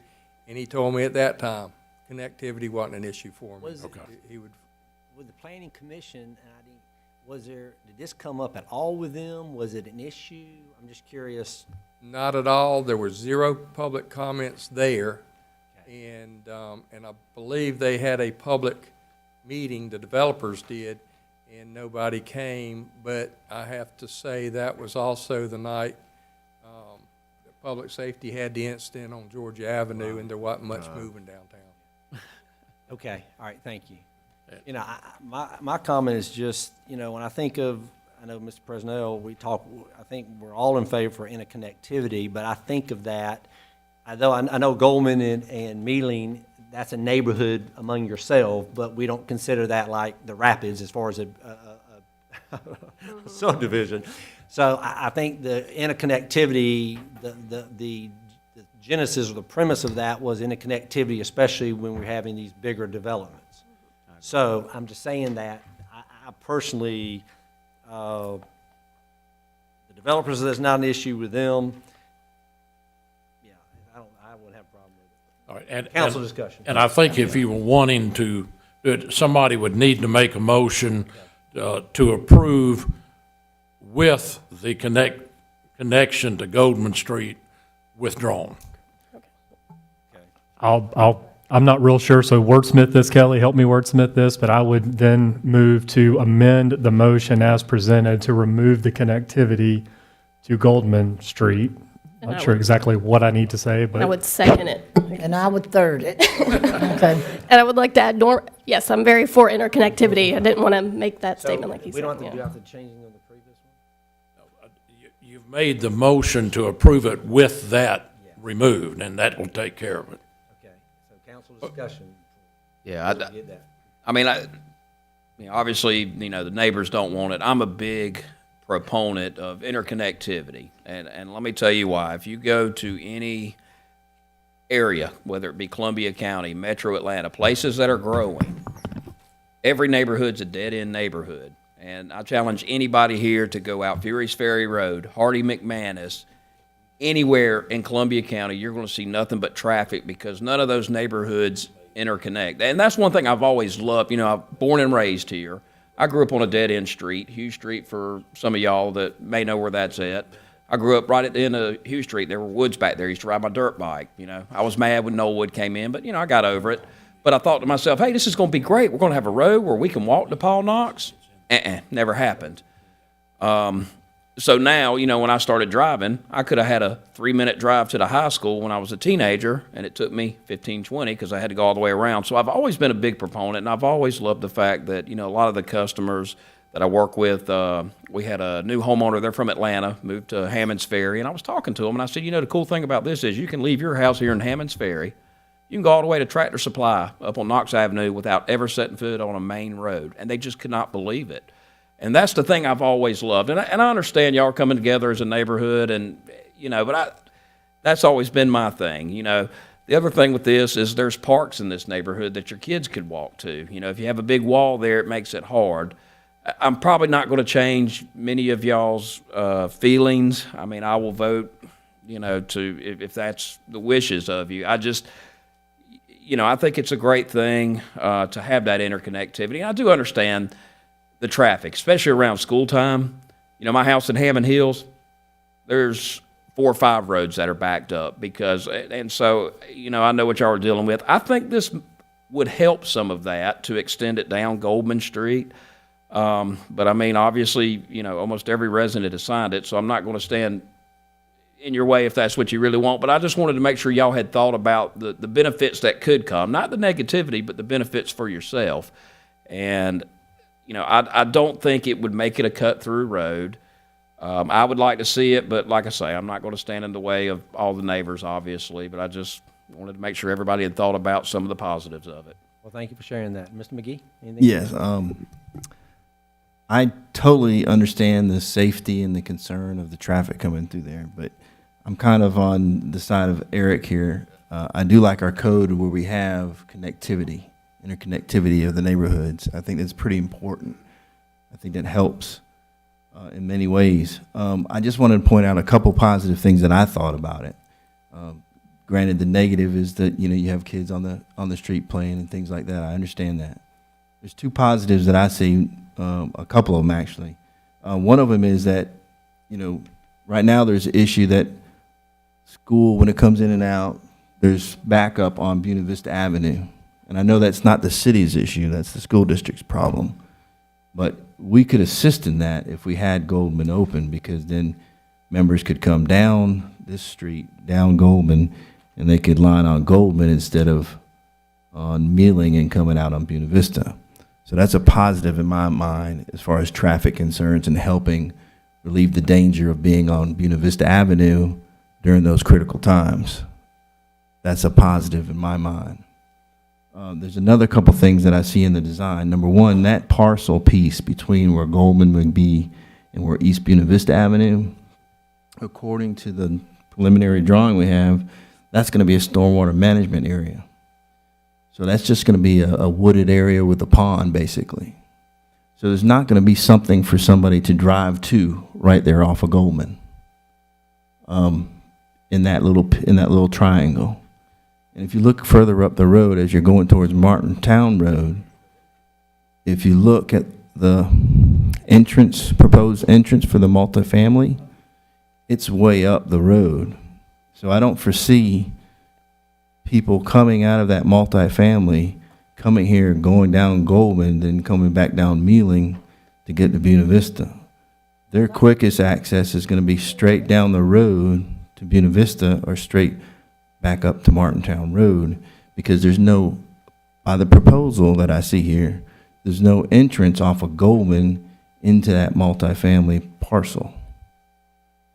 and he told me at that time, connectivity wasn't an issue for him.
Was it-
Okay.
He would,
With the planning commission, and did this come up at all with them? Was it an issue? I'm just curious.
not at all. There were 0 public comments there. And I believe they had a public meeting, the developers did, and nobody came. But I have to say that was also the night that Public Safety had the incident on Georgia Avenue, and there wasn't much moving downtown.
Okay, all right, thank you. You know, my comment is just, you know, when I think of, I know Mr. Presnell, I think we're all in favor for interconnectivity, but I think of that, although I know Goldman and Mealing, that's a neighborhood among yourself, but we don't consider that like the Rapids as far as a subdivision. So I think the interconnectivity, the genesis or the premise of that was interconnectivity, especially when we're having these bigger developments. So I'm just saying that I personally, the developers, there's not an issue with them. Yeah, I wouldn't have a problem with it.
All right, and
Council discussion.
And I think if you were wanting to, somebody would need to make a motion to approve with the connection to Goldman Street withdrawn.
I'm not real sure, so wordsmith this, Kelly, help me wordsmith this, but I would then move to amend the motion as presented to remove the connectivity to Goldman Street.
And
Not
I
sure
would-
exactly what I need to say,
I
but
would second it.
And I would third it. Okay.
And I would like to add, yes, I'm very for interconnectivity. I didn't want to make that statement like you said.
We don't have to
yeah.
do after changing of the previous one?
You've made the motion to approve it with that removed, and that will take care of it.
Okay, so council discussion.
Yeah,
Before we get that.
I mean, obviously, the neighbors don't want it. I'm a big proponent of interconnectivity, and let me tell you why. If you go to any area, whether it be Columbia County, Metro Atlanta, places that are growing, every neighborhood's a dead-end neighborhood. And I challenge anybody here to go out Furie's Ferry Road, Hardy McManus, anywhere in Columbia County, you're going to see nothing but traffic because none of those neighborhoods interconnect. And that's one thing I've always loved. I'm born and raised here. I grew up on a dead-end street, Hughes Street, for some of y'all that may know where that's at. I grew up right at the end of Hughes Street. There were woods back there. I used to ride my dirt bike, I was mad when Knollwood came in, but, I got over it. But I thought to myself, hey, this is going to be great. We're going to have a road where we can walk to Paul Knox. Never happened. So now, when I started driving, I could have had a 3-minute drive to the high school when I was a teenager, and it took me 15, 20 because I had to go all the way around. So I've always been a big proponent, and I've always loved the fact that, a lot of the customers that I work with, we had a new homeowner, they're from Atlanta, moved to Hammond's Ferry, and I was talking to them, and I said, the cool thing about this is you can leave your house here in Hammond's Ferry. You can go all the way to Tractor Supply up on Knox Avenue without ever setting foot on a main road, and they just could not believe it. And that's the thing I've always loved. And I understand y'all are coming together as a neighborhood, and, but that's always been my thing. The other thing with this is there's parks in this neighborhood that your kids could walk to. If you have a big wall there, it makes it hard. I'm probably not going to change many of y'all's feelings. I mean, I will vote, if that's the wishes of you. I just, I think it's a great thing to have that interconnectivity. And I do understand the traffic, especially around school time. My house in Hammond Hills, there's 4 or 5 roads that are backed up because, and so, I know what y'all are dealing with. I think this would help some of that to extend it down Goldman Street. But I mean, obviously, almost every resident has signed it, so I'm not going to stand in your way if that's what you really want. But I just wanted to make sure y'all had thought about the benefits that could come, not the negativity, but the benefits for yourself. And I don't think it would make it a cut-through road. I would like to see it, but like I say, I'm not going to stand in the way of all the neighbors, obviously, but I just wanted to make sure everybody had thought about some of the positives of it.
Well, thank you for sharing that. Mr. McGee? Anything?
Yes, I totally understand the safety and the concern of the traffic coming through there, but I'm kind of on the side of Eric here. I do like our code where we have connectivity, interconnectivity of the neighborhoods. I think that's pretty important. I think that helps in many ways. I just wanted to point out a couple positive things that I thought about it. Granted, the negative is that, you know, you have kids on the street playing and things like that. I understand that. There's two positives that I see, a couple of them actually. One of them is that, you know, right now there's an issue that school, when it comes in and out, there's backup on Buena Vista Avenue. And I know that's not the city's issue, that's the school district's problem. But we could assist in that if we had Goldman open, because then members could come down this street, down Goldman, and they could line on Goldman instead of on Mealing and coming out on Buena Vista. So that's a positive in my mind as far as traffic concerns and helping relieve the danger of being on Buena Vista Avenue during those critical times. That's a positive in my mind. There's another couple things that I see in the design. Number one, that parcel piece between where Goldman would be and where East Buena Vista Avenue, according to the preliminary drawing we have, that's going to be a stormwater management area. So that's just going to be a wooded area with a pond, basically. So there's not going to be something for somebody to drive to right there off of Goldman, in that little triangle. And if you look further up the road as you're going towards Martintown Road, if you look at the proposed entrance for the multifamily, it's way up the road. So I don't foresee people coming out of that multifamily, coming here, going down Goldman, then coming back down Mealing to get to Buena Vista. Their quickest access is going to be straight down the road to Buena Vista or straight back up to Martintown Road, because there's no, by the proposal that I see here, there's no entrance off of Goldman into that multifamily parcel.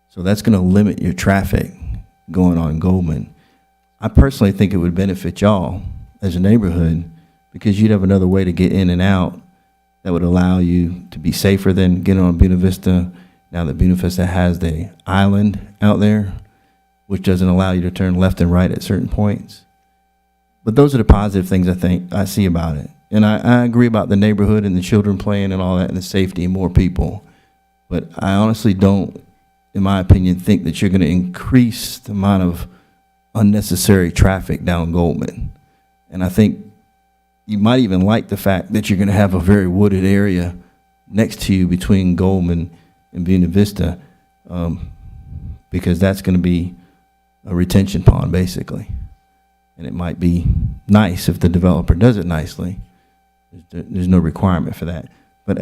So that's going to limit your traffic going on Goldman. I personally think it would benefit y'all as a neighborhood, because you'd have another way to get in and out that would allow you to be safer than getting on Buena Vista. Now that Buena Vista has the island out there, which doesn't allow you to turn left and right at certain points. But those are the positive things I think I see about it. And I agree about the neighborhood and the children playing and all that and the safety and more people. But I honestly don't, in my opinion, think that you're going to increase the amount of unnecessary traffic down Goldman. And I think you might even like the fact that you're going to have a very wooded area next to you between Goldman and Buena Vista, because that's going to be a retention pond, basically. And it might be nice if the developer does it nicely. There's no requirement for that. But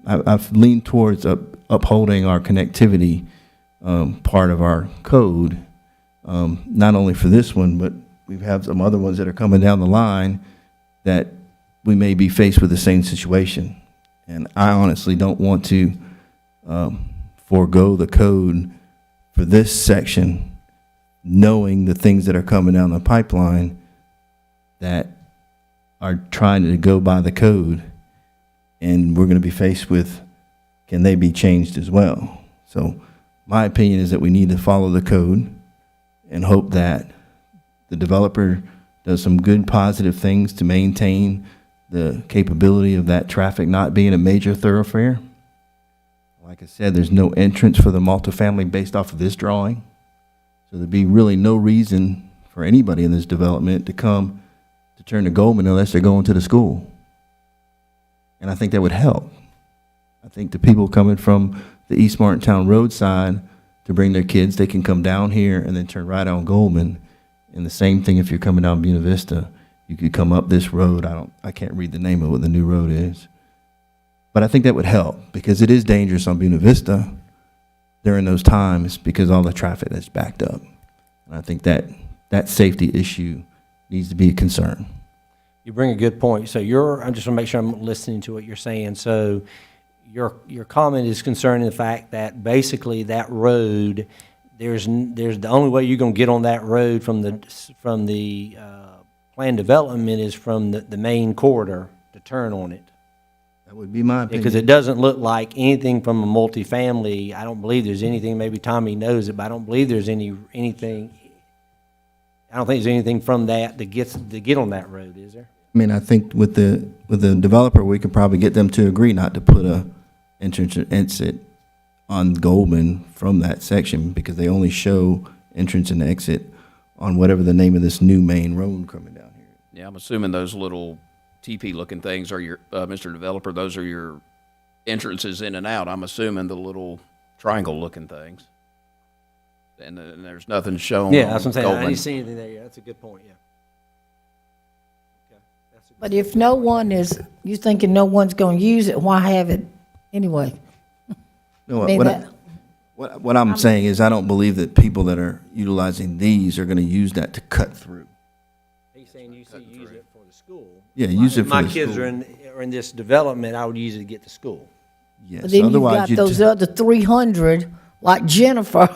I've leaned towards upholding our connectivity part of our code, not only for this one, but we have some other ones that are coming down the line that we may be faced with the same situation. And I honestly don't want to forego the code for this section, knowing the things that are coming down the pipeline that are trying to go by the code, and we're going to be faced with, can they be changed as well? So my opinion is that we need to follow the code and hope that the developer does some good positive things to maintain the capability of that traffic not being a major thoroughfare. Like I said, there's no entrance for the multifamily based off of this drawing. So there'd be really no reason for anybody in this development to come to turn to Goldman unless they're going to the school. And I think that would help. I think the people coming from the East Martintown Road side to bring their kids, they can come down here and then turn right on Goldman. And the same thing if you're coming down Buena Vista. You could come up this road. I can't read the name of what the new road is. But I think that would help, because it is dangerous on Buena Vista during those times because all the traffic that's backed up. And I think that safety issue needs to be a concern.
You bring a good point. So I just want to make sure I'm listening to what you're saying. So your comment is concerning the fact that basically that road, there's the only way you're going to get on that road from the planned development is from the main corridor to turn on it.
That would be my opinion.
Because it doesn't look like anything from a multifamily. I don't believe there's anything, maybe Tommy knows it, but I don't believe there's anything. I don't think there's anything from that to get on that road, is there?
I mean, I think with the developer, we could probably get them to agree not to put a entrance or exit on Goldman from that section, because they only show entrance and exit on whatever the name of this new main road coming down here.
Yeah, I'm assuming those little TP-looking things are your, Mr. Developer, those are your entrances in and out. I'm assuming the little triangle-looking things. And there's nothing shown
Yeah,
on
that's what I'm saying. I
Goldman.
didn't see anything there yet. That's a good point, yeah. Okay. That's a good
But if no one is, you thinking no one's gonna use it, why have it anyway?
No,
I mean,
what I'm saying is I don't believe that people that are utilizing these are going to use that to cut through.
He's saying use it for the school.
Yeah, use it for
My
the
kids
school.
are in this development, I would use it to get to school.
Yes,
But then you've
otherwise
got
you
those other 300, like Jennifer,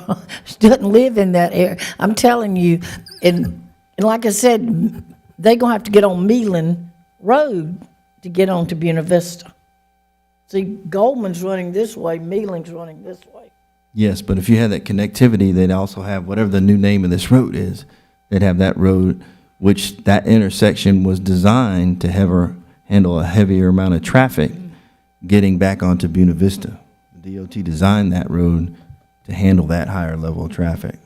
doesn't live in that area. I'm telling you, and like I said, they gonna have to get on Meelan Road to get on to Buena Vista. See, Goldman's running this way, Meelan's running this way.
Yes, but if you had that connectivity, they'd also have whatever the new name of this road is. They'd have that road, which that intersection was designed to handle a heavier amount of traffic getting back onto Buena Vista. The DOT designed that road to handle that higher level of traffic.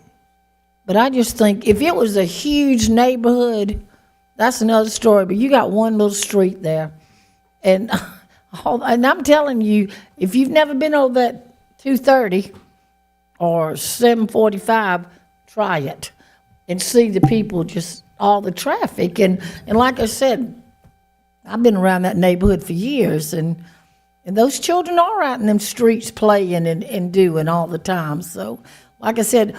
But I just think if it was a huge neighborhood, that's another story. But you got one little street there, and I'm telling you, if you've never been over that 230 or 745, try it and see the people, just all the traffic. And like I said, I've been around that neighborhood for years, and those children are out in them streets playing and doing all the time. So, like I said,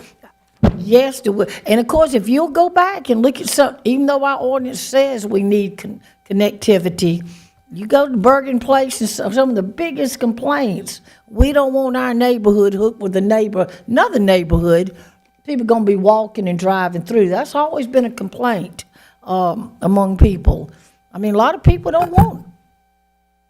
yes, and of course, if you'll go back and look at some, even though our ordinance says we need connectivity, you go to Bergen Place and some of the biggest complaints, we don't want our neighborhood hooked with another neighborhood. People gonna be walking and driving through. That's always been a complaint among people. I mean, a lot of people don't want.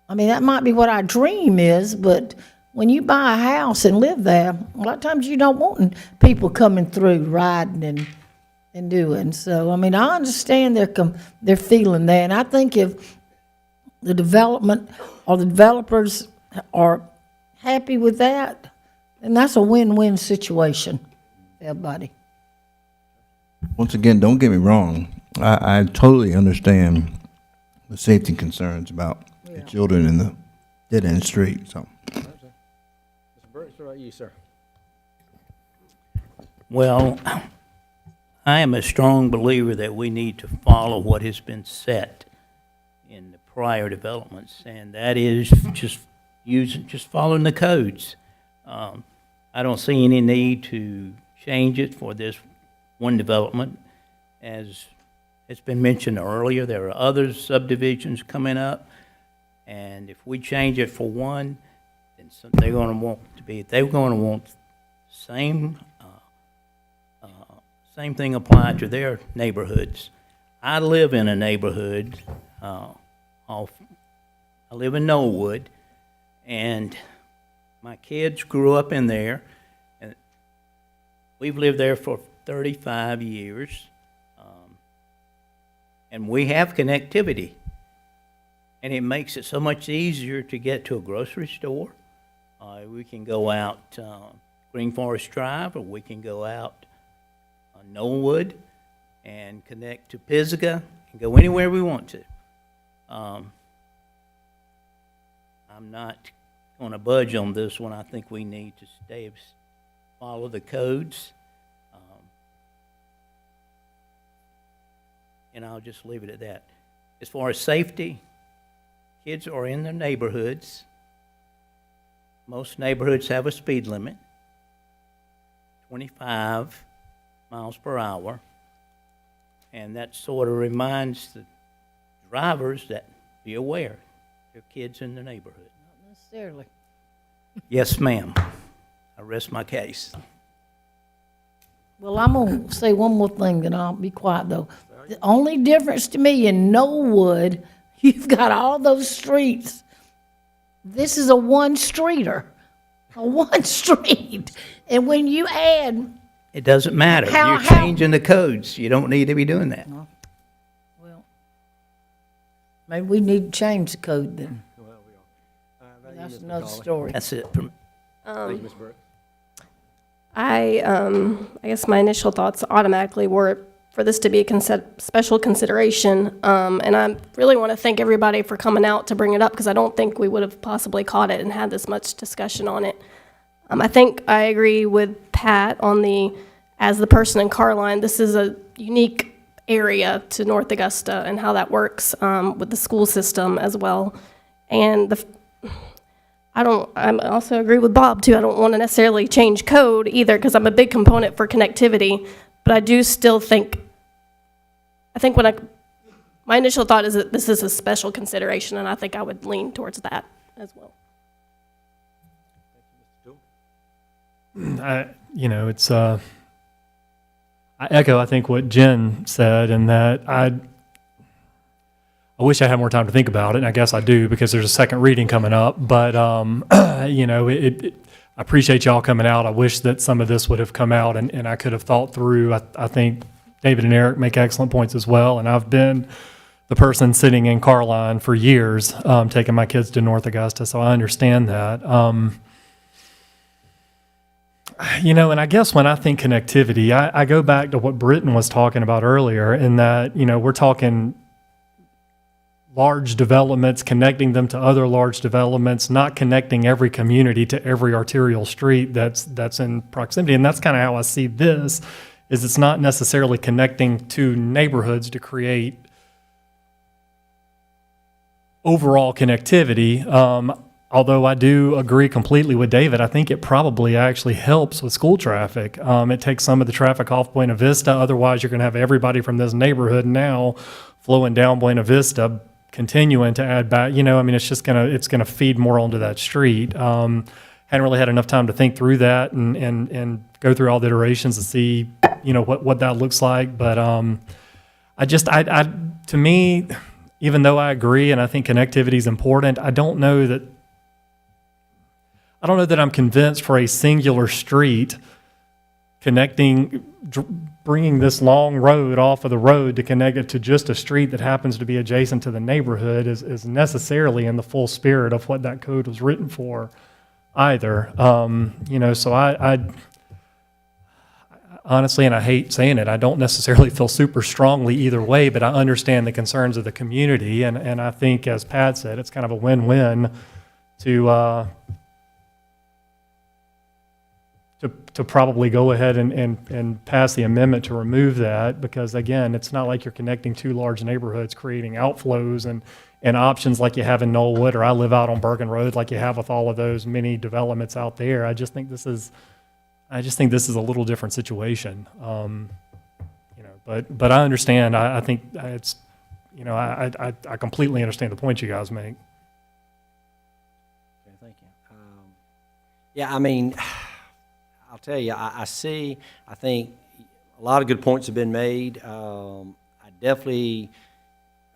I mean, that might be what our dream is, but when you buy a house and live there, a lot of times you don't want people coming through, riding and doing. So, I mean, I understand their feeling there, and I think if the development or the developers are happy with that, then that's a win-win situation, everybody.
Once again, don't get me wrong. I totally understand the safety concerns about the children in the dead-end street, so.
Mr. Burks, what about you, sir?
Well, I am a strong believer that we need to follow what has been set in the prior developments, and that is just following the codes. I don't see any need to change it for this one development. As it's been mentioned earlier, there are other subdivisions coming up, and if we change it for one, then they're going to want same thing applied to their neighborhoods. I live in a neighborhood, I live in Knollwood, and my kids grew up in there, and we've lived there for 35 years, and we have connectivity, and it makes it so much easier to get to a grocery store. We can go out Green Forest Drive, or we can go out Knollwood and connect to Pisgah and go anywhere we want to. I'm not going to budge on this one. I think we need to follow the codes. And I'll just leave it at that. As far as safety, kids are in their neighborhoods. Most neighborhoods have a speed limit, 25 miles per hour. And that sort of reminds the drivers that be aware there are kids in the neighborhood.
Not necessarily.
Yes, ma'am. I rest my case.
Well, I'm going to say one more thing, then I'll be quiet, though. The only difference to me in Knollwood, you've got all those streets. This is a one-streeter, a one street. And when you add...
It doesn't matter. You're changing the codes. You don't need to be doing that.
Well, maybe we need to change the code then. That's another story.
That's it.
Thank you, Ms. Burks.
I guess my initial thoughts automatically were for this to be a special consideration. And I really want to thank everybody for coming out to bring it up, because I don't think we would have possibly caught it and had this much discussion on it. I think I agree with Pat on as the person in Carline, this is a unique area to North Augusta and how that works with the school system as well. And I also agree with Bob too. I don't want to necessarily change code either, because I'm a big component for connectivity, but I do still think, my initial thought is that this is a special consideration, and I think I would lean towards that as well.
I echo, I think, what Jen said, and that I wish I had more time to think about it, and I guess I do, because there's a second reading coming up. But, I appreciate y'all coming out. I wish that some of this would have come out, and I could have thought through. I think David and Eric make excellent points as well, and I've been the person sitting in Carline for years, taking my kids to North Augusta, so I understand that. And I guess when I think connectivity, I go back to what Britton was talking about earlier, in that, we're talking large developments, connecting them to other large developments, not connecting every community to every arterial street that's in proximity. And that's kind of how I see this, is it's not necessarily connecting two neighborhoods to create overall connectivity. Although I do agree completely with David, I think it probably actually helps with school traffic. It takes some of the traffic off Buena Vista. Otherwise, you're going to have everybody from this neighborhood now flowing down Buena Vista, continuing to add back. It's going to feed more onto that street. Hadn't really had enough time to think through that and go through all the iterations to see, what that looks like. But to me, even though I agree and I think connectivity is important, I don't know that I'm convinced for a singular street bringing this long road off of the road to connect it to just a street that happens to be adjacent to the neighborhood is necessarily in the full spirit of what that code was written for either. So I honestly, and I hate saying it, I don't necessarily feel super strongly either way, but I understand the concerns of the community. And I think, as Pat said, it's kind of a win-win to probably go ahead and pass the amendment to remove that, because again, it's not like you're connecting two large neighborhoods, creating outflows and options like you have in Knollwood, or I live out on Bergen Road like you have with all of those mini developments out there. I just think this is a little different situation. But I understand. I think it's, I completely understand the point you guys make.
Okay, thank you. I'll tell you, I think a lot of good points have been made. I definitely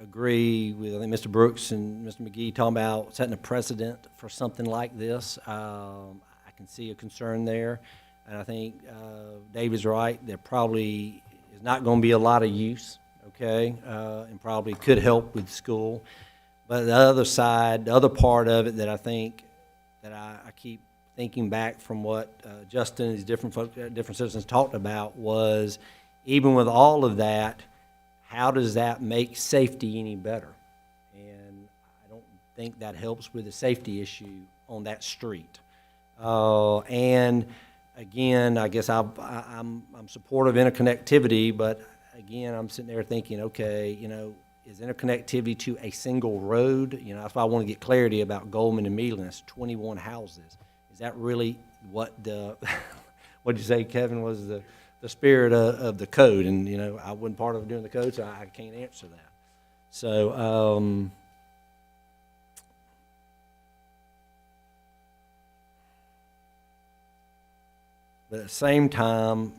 agree with, I think, Mr. Brooks and Mr. McGee talking about setting a precedent for something like this. I can see a concern there. And I think David's right. There probably is not going to be a lot of use, okay, and probably could help with school. But the other side, the other part of it that I think that I keep thinking back from what Justin and these different citizens talked about was, even with all of that, how does that make safety any better? And I don't think that helps with the safety issue on that street. And again, I guess I'm supportive of interconnectivity, but again, I'm sitting there thinking, okay, is interconnectivity to a single road? That's why I want to get clarity about Goldman and Meadland. It's 21 houses. Is that really what what'd you say, Kevin, was the spirit of the code? And, I wasn't part of doing the code, so I can't answer that. So, but at the same time,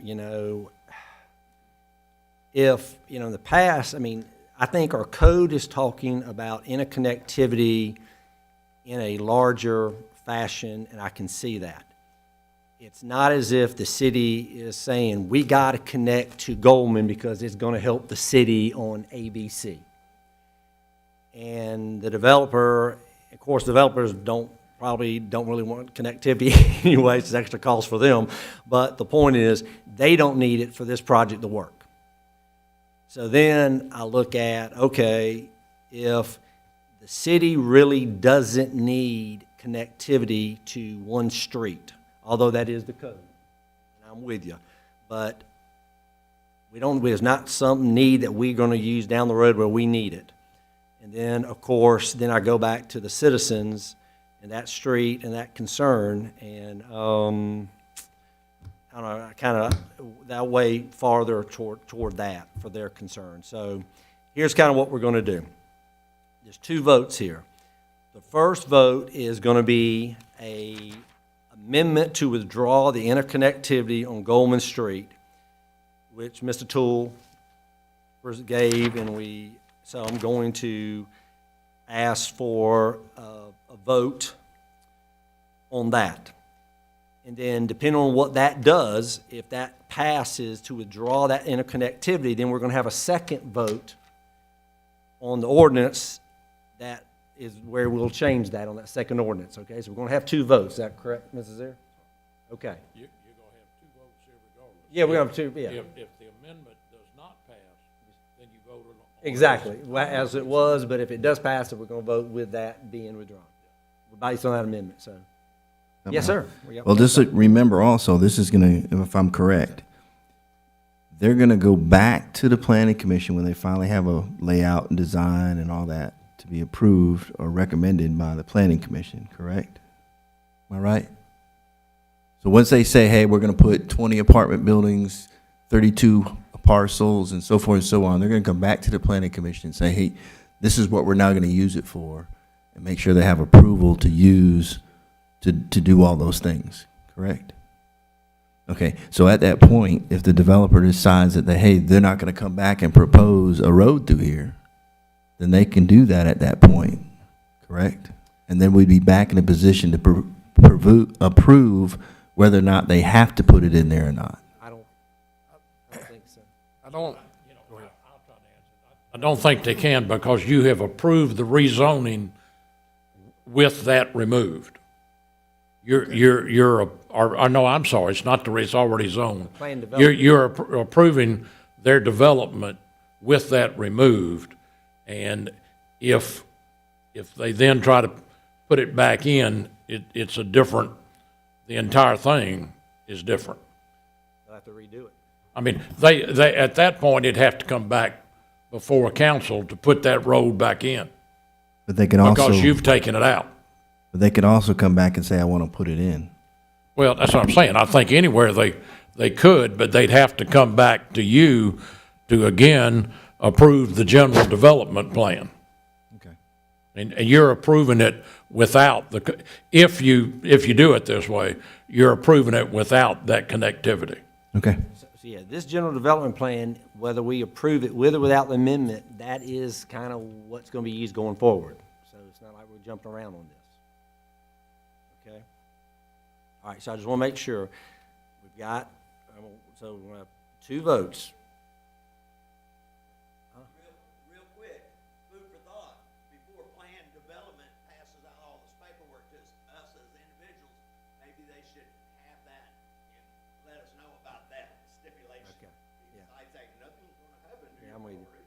if, in the past, I think our code is talking about interconnectivity in a larger fashion, and I can see that. It's not as if the city is saying, we got to connect to Goldman because it's going to help the city on ABC. And the developer, of course, developers probably don't really want connectivity anyway, it's extra cost for them. But the point is, they don't need it for this project to work. So then I look at, okay, if the city really doesn't need connectivity to one street, although that is the code, and I'm with you, but there's not some need that we're gonna use down the road where we need it. And then, of course, then I go back to the citizens and that street and that concern, and, I don't know, I kind of, that way farther toward that for their concern. So here's kind of what we're going to do. There's two votes here. The first vote is going to be a amendment to withdraw the interconnectivity on Goldman Street, which Mr. Toole gave, and so I'm going to ask for a vote on that. And then depending on what that does, if that passes to withdraw that interconnectivity, then we're going to have a second vote on the ordinance. That is where we'll change that on that second ordinance, okay? So we're going to have two votes. Is that correct, Mrs. Zare? Okay.
You're going to have two votes here regardless.
Yeah, we're going to have two, yeah.
If the amendment does not pass, then you vote on
Exactly, as it was, but if it does pass, then we're going to vote with that being withdrawn, based on that amendment, so. Yes, sir.
Well, just remember also, this is going to, if I'm correct, they're going to go back to the planning commission when they finally have a layout and design and all that to be approved or recommended by the planning commission, correct? Am I right? So once they say, hey, we're going to put 20 apartment buildings, 32 parcels, and so forth and so on, they're going to come back to the planning commission and say, hey, this is what we're now going to use it for, and make sure they have approval to use to do all those things, correct? Okay, so at that point, if the developer decides that hey, they're not going to come back and propose a road through here, then they can do that at that point, correct? And then we'd be back in a position to approve whether or not they have to put it in there or not.
I don't think so.
I don't,
I don't think they can, because you have approved the rezoning with that removed. I'm sorry, it's not it's already zoned.
Planned development.
You're approving their development with that removed, and if they then try to put it back in, it's a different, the entire thing is different.
They'll have to redo it.
I mean, they at that point, it'd have to come back before a council to put that road back in,
But they can also,
because you've taken it out.
but they can also come back and say, I want to put it in.
Well, that's what I'm saying. I think anywhere they could, but they'd have to come back to you to again approve the general development plan.
Okay.
And you're approving it without if you do it this way, you're approving it without that connectivity.
Okay.
So yeah, this general development plan, whether we approve it with or without the amendment, that is kind of what's going to be used going forward. So it's not like we're jumping around on this. Okay? All right, so I just want to make sure we've got, so we're going to have two votes.
Real quick, food for thought, before planned development passes out all this paperwork to us as individuals, maybe they should have that and let us know about that stipulation.
Okay, yeah.
I think nothing's gonna happen to
Yeah,
you
I'm with you.
for it.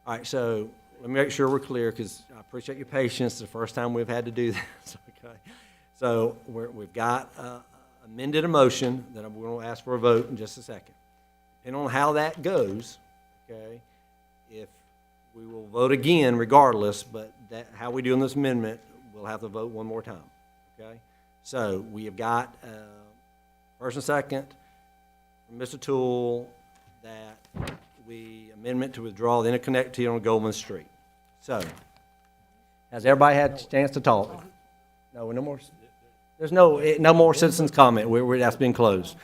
All right, so let me make sure we're clear, because I appreciate your patience. It's the first time we've had to do this, okay? So we've got amended a motion that I'm going to ask for a vote in just a second. Depending on how that goes, okay, if we will vote again regardless, but that how we do in this amendment, we'll have to vote one more time, okay? So we have got first and second from Mr. Toole that we amendment to withdraw the interconnectivity on Goldman Street. So, has everybody had a chance to talk? No, no more. There's no more citizens' comment. That's been closed.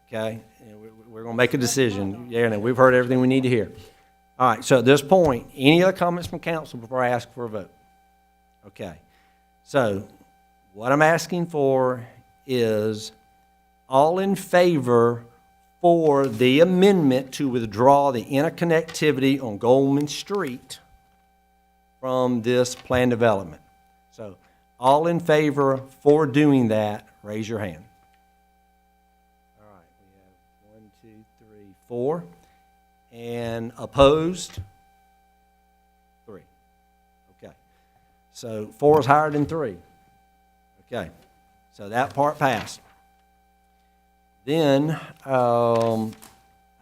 Okay, and we're going to make a decision. Yeah, and we've heard everything we need to hear. All right. So at this point, any other comments from council before I ask for a vote? Okay. So what I'm asking for is all in favor for the amendment to withdraw the interconnectivity on Goldman Street from this plan development. So all in favor for doing that, raise your hand. All right, we have 1, 2, 3, 4. And opposed? 3. Okay. So 4 is higher than 3. Okay. So that part passed. Then I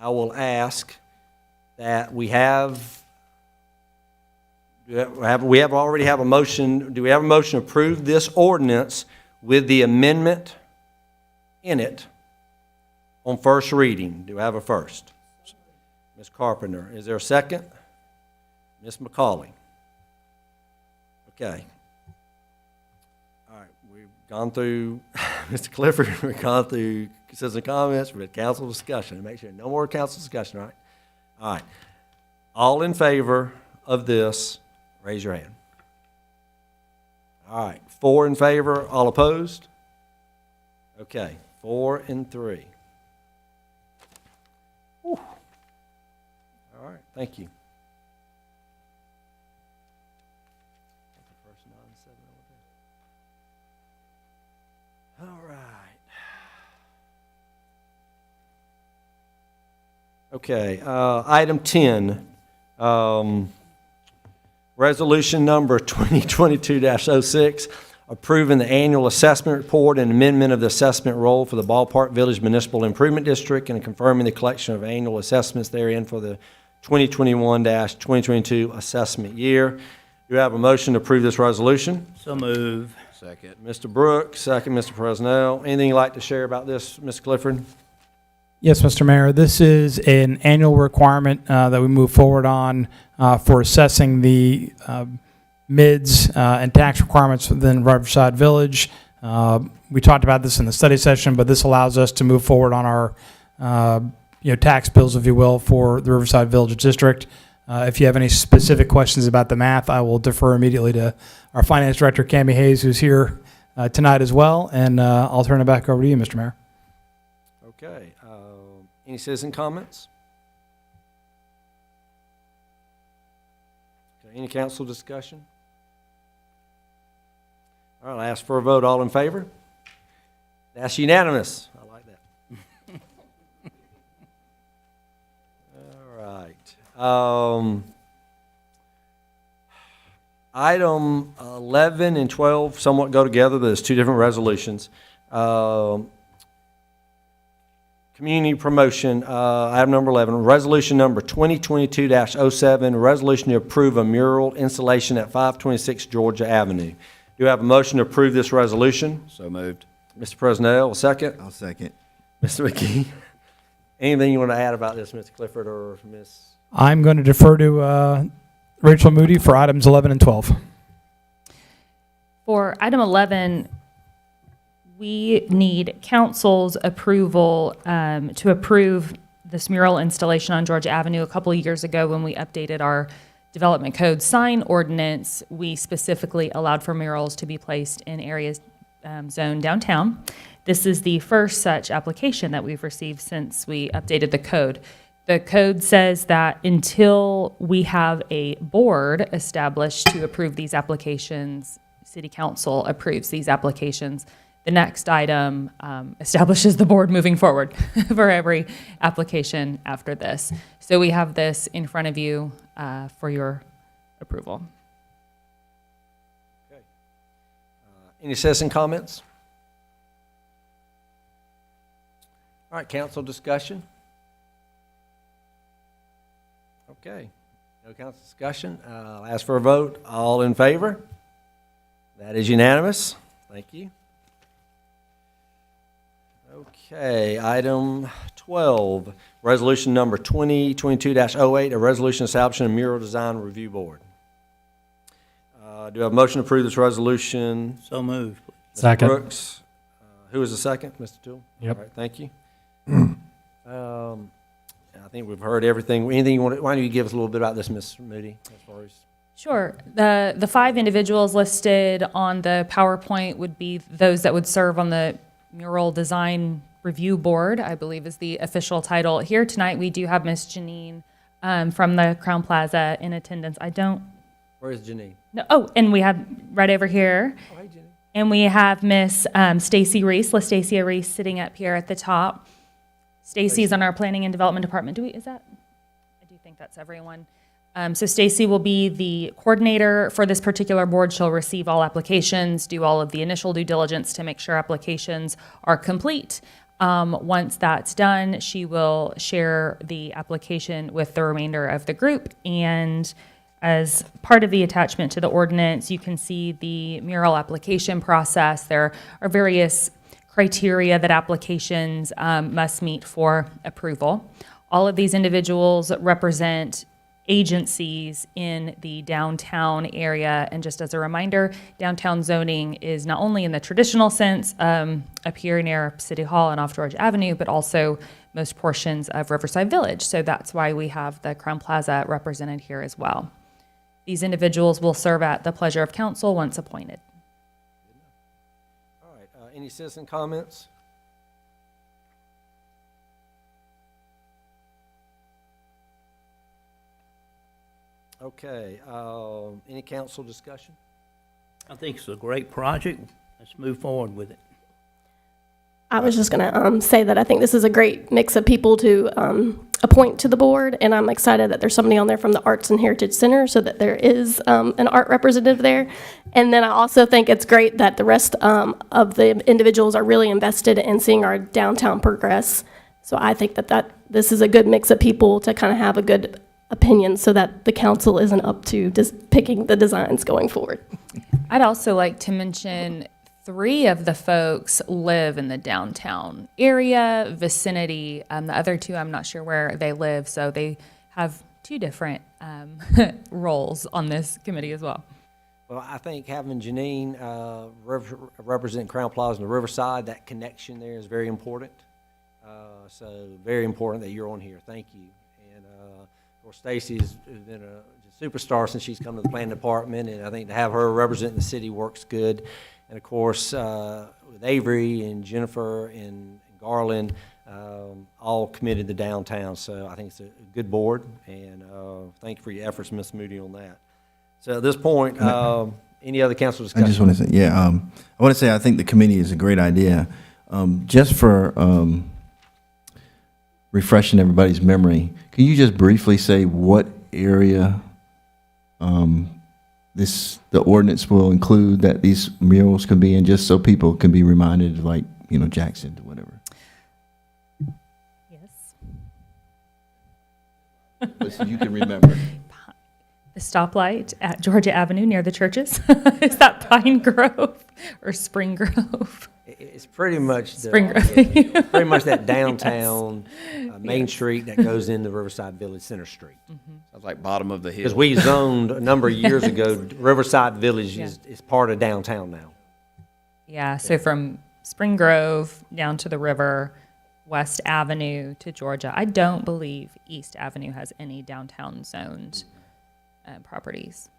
will ask that we already have a motion. Do we have a motion to approve this ordinance with the amendment in it on first reading? Do I have a first? Ms. Carpenter, is there a second? Ms. McCauley? Okay. All right, we've gone through, Mr. Clifford, we've gone through citizen comments, we've had council discussion. Make sure no more council discussion, right? All right. All in favor of this, raise your hand. All right, 4 in favor, all opposed? Okay, 4 and 3. Whew. All right, thank you. All right. Okay, item 10, resolution number 2022-06, approving the annual assessment report and amendment of the assessment roll for the Ballpark Village Municipal Improvement District and confirming the collection of annual assessments therein for the 2021-2022 assessment year. Do you have a motion to approve this resolution?
So move.
Second.
Mr. Brooks, second, Mr. Presnell. Anything you'd like to share about this, Mr. Clifford?
Yes, Mr. Mayor, this is an annual requirement that we move forward on for assessing the mids and tax requirements within Riverside Village. We talked about this in the study session, but this allows us to move forward on our tax bills, if you will, for the Riverside Village District. If you have any specific questions about the math, I will defer immediately to our Finance Director, Cammie Hayes, who's here tonight as well, and I'll turn it back over to you, Mr. Mayor.
Okay. Any citizen comments? Okay, any council discussion? All right, I'll ask for a vote. All in favor? That's unanimous. I like that. All right. Item 11 and 12 somewhat go together. There's 2 different resolutions. Community promotion, item number 11, resolution number 2022-07, resolution to approve a mural installation at 526 Georgia Avenue. Do you have a motion to approve this resolution?
So moved.
Mr. Presnell, a second.
I'll second.
Mr. McKee, anything you want to add about this, Mr. Clifford or Ms.?
I'm going to defer to Rachel Moody for items 11 and 12.
For item 11, we need council's approval to approve this mural installation on Georgia Avenue. A couple of years ago, when we updated our development code sign ordinance, we specifically allowed for murals to be placed in areas zoned downtown. This is the first such application that we've received since we updated the code. The code says that until we have a board established to approve these applications, City Council approves these applications. The next item establishes the board moving forward for every application after this. So we have this in front of you for your approval.
Okay. Any citizen comments? All right, council discussion. Okay, no council discussion. I'll ask for a vote. All in favor? That is unanimous. Thank you. Okay, item 12, resolution number 2022-08, a resolution establishing a mural design review board. Do I have a motion to approve this resolution?
So moved.
Second.
Mr. Brooks. Who was the second? Mr. Toole?
Yep.
All right, thank you. I think we've heard everything. Anything you want? Why don't you give us a little bit about this, Ms. Moody, as far as?
Sure. The 5 individuals listed on the PowerPoint would be those that would serve on the Mural Design Review Board, I believe is the official title. Here tonight, we do have Ms. Janine from the Crown Plaza in attendance.
Where is Janine?
No, oh, and we have right over here.
Oh, hey, Janine.
And we have Miss Stacy Reese, LaStacia Reese, sitting up here at the top. Stacy's on our Planning and Development Department. I think that's everyone. So Stacy will be the coordinator for this particular board. She'll receive all applications, do all of the initial due diligence to make sure applications are complete. Once that's done, she will share the application with the remainder of the group. And as part of the attachment to the ordinance, you can see the mural application process. There are various criteria that applications must meet for approval. All of these individuals represent agencies in the downtown area. And just as a reminder, downtown zoning is not only in the traditional sense up here near City Hall and off Georgia Avenue, but also most portions of Riverside Village. So that's why we have the Crown Plaza represented here as well. These individuals will serve at the pleasure of council once appointed.
All right, any citizen comments? Okay, any council discussion?
I think it's a great project. Let's move forward with it.
I was just going to say that I think this is a great mix of people to appoint to the board, and I'm excited that there's somebody on there from the Arts and Heritage Center so that there is an art representative there. And then I also think it's great that the rest of the individuals are really invested in seeing our downtown progress. So I think that this is a good mix of people to kind of have a good opinion so that the council isn't up to just picking the designs going forward.
I'd also like to mention 3 of the folks live in the downtown area vicinity. The other 2, I'm not sure where they live, so they have 2 different roles on this committee as well.
Well, I think having Janine represent Crown Plaza and the Riverside, that connection there is very important. So very important that you're on here. Thank you. And of course, Stacy has been a superstar since she's come to the planning department, and I think to have her represent the city works good. And of course, with Avery and Jennifer and Garland, all committed to downtown. So I think it's a good board, and thank you for your efforts, Ms. Moody, on that. So at this point, any other council discussion?
I just want to say, I want to say I think the committee is a great idea. Just for refreshing everybody's memory, can you just briefly say what area the ordinance will include that these murals can be in, just so people can be reminded, like, Jackson or whatever?
Yes.
Listen, you can remember.
The stoplight at Georgia Avenue near the churches. Is that Pine Grove or Spring Grove?
It's pretty much
Spring Grove.
pretty much that downtown Main Street that goes into Riverside Village Center Street.
Sounds like bottom of the hill.
Because we zoned a number of years ago, Riverside Village is part of downtown now.
Yeah, so from Spring Grove down to the river, West Avenue to Georgia. I don't believe East Avenue has any downtown zoned properties.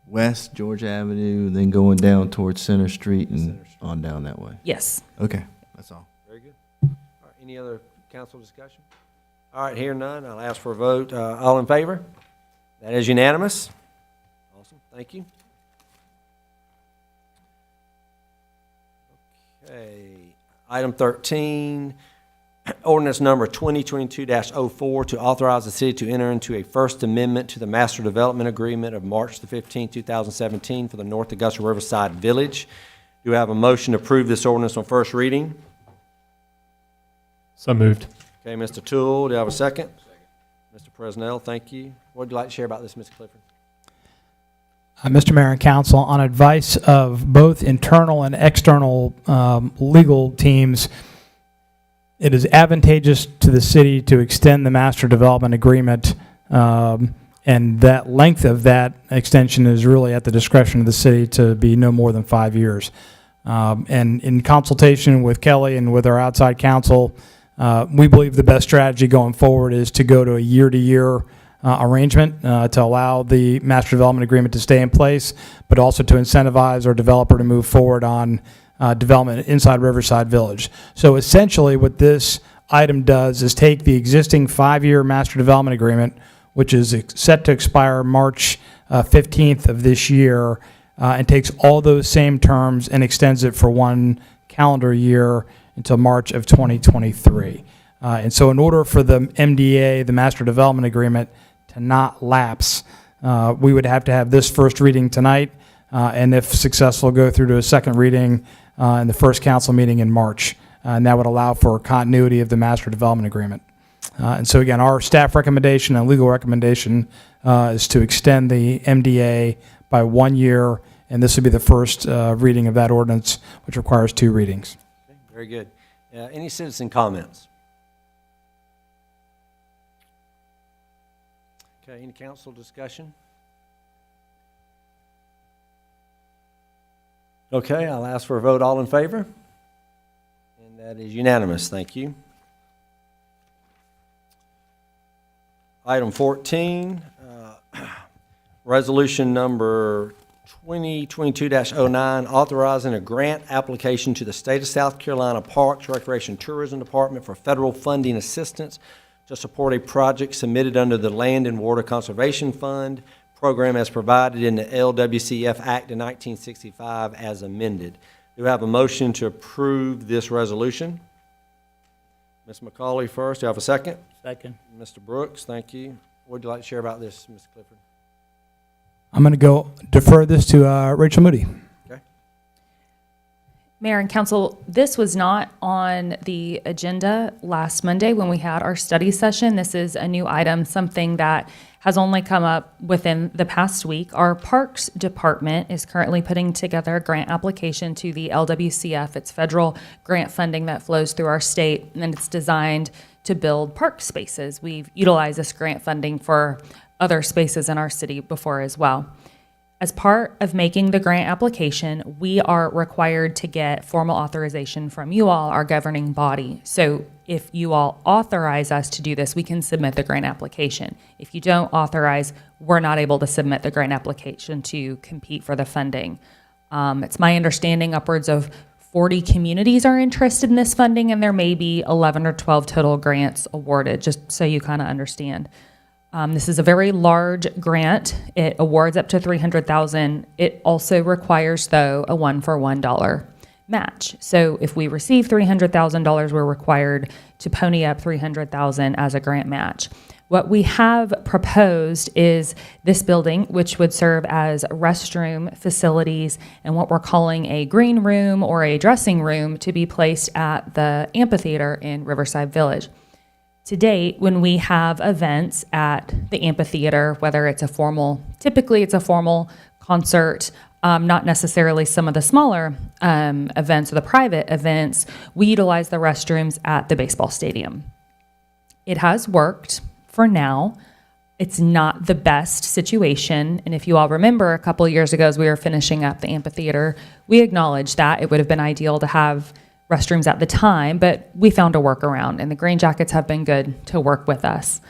West Georgia Avenue, then going down towards Center Street and on down that way.
Yes.
Okay, that's all.
Very good. All right, any other council discussion? All right, hearing none, I'll ask for a vote. All in favor? That is unanimous. Awesome, thank you. Okay, item 13, ordinance number 2022-04 to authorize the city to enter into a First Amendment to the Master Development Agreement of March the 15th, 2017 for the North Augusta Riverside Village. Do I have a motion to approve this ordinance on first reading?
So moved.
Okay, Mr. Toole, do I have a second? Mr. Presnell, thank you. What would you like to share about this, Mr. Clifford?
Mr. Mayor and Council, on advice of both internal and external legal teams, it is advantageous to the city to extend the master development agreement, and that length of that extension is really at the discretion of the city to be no more than 5 years. And in consultation with Kelly and with our outside counsel, we believe the best strategy going forward is to go to a year-to-year arrangement to allow the master development agreement to stay in place, but also to incentivize our developer to move forward on development inside Riverside Village. So essentially what this item does is take the existing 5-year master development agreement, which is set to expire March 15th of this year, and takes all those same terms and extends it for 1 calendar year until March of 2023. And so in order for the MDA, the Master Development Agreement, to not lapse, we would have to have this first reading tonight, and if successful, go through to a second reading in the first council meeting in March. And that would allow for continuity of the Master Development Agreement. And so again, our staff recommendation and legal recommendation is to extend the MDA by 1 year, and this would be the first reading of that ordinance, which requires 2 readings.
Okay, very good. Any citizen comments? Okay, any council discussion? Okay, I'll ask for a vote. All in favor? And that is unanimous. Thank you. Item 14, resolution number 2022-09, authorizing a grant application to the State of South Carolina Parks, Recreation, Tourism Department for federal funding assistance to support a project submitted under the Land and Water Conservation Fund program as provided in the LWCF Act of 1965 as amended. Do I have a motion to approve this resolution? Ms. McCauley first. Do I have a second?
Second.
Mr. Brooks, thank you. What would you like to share about this, Mr. Clifford?
I'm going to go defer this to Rachel Moody.
Okay.
Mayor and council, this was not on the agenda last Monday when we had our study session. This is a new item, something that has only come up within the past week. Our Parks Department is currently putting together a grant application to the LWCF. It's federal grant funding that flows through our state, and it's designed to build park spaces. We've utilized this grant funding for other spaces in our city before as well. As part of making the grant application, we are required to get formal authorization from you all, our governing body. So if you all authorize us to do this, we can submit the grant application. If you don't authorize, we're not able to submit the grant application to compete for the funding. It's my understanding upwards of 40 communities are interested in this funding, and there may be 11 or 12 total grants awarded, just so you kind of understand. This is a very large grant. It awards up to $300,000. It also requires, though, a $1-for-$1 match. So if we receive $300,000, we're required to pony up $300,000 as a grant match. What we have proposed is this building, which would serve as restroom facilities and what we're calling a green room or a dressing room to be placed at the amphitheater in Riverside Village. To date, when we have events at the amphitheater, whether it's typically it's a formal concert, not necessarily some of the smaller events or the private events, we utilize the restrooms at the baseball stadium. It has worked for now. It's not the best situation. And if you all remember a couple of years ago as we were finishing up the amphitheater, we acknowledged that it would have been ideal to have restrooms at the time, but we found a workaround, and the Green Jackets have been good to work with us.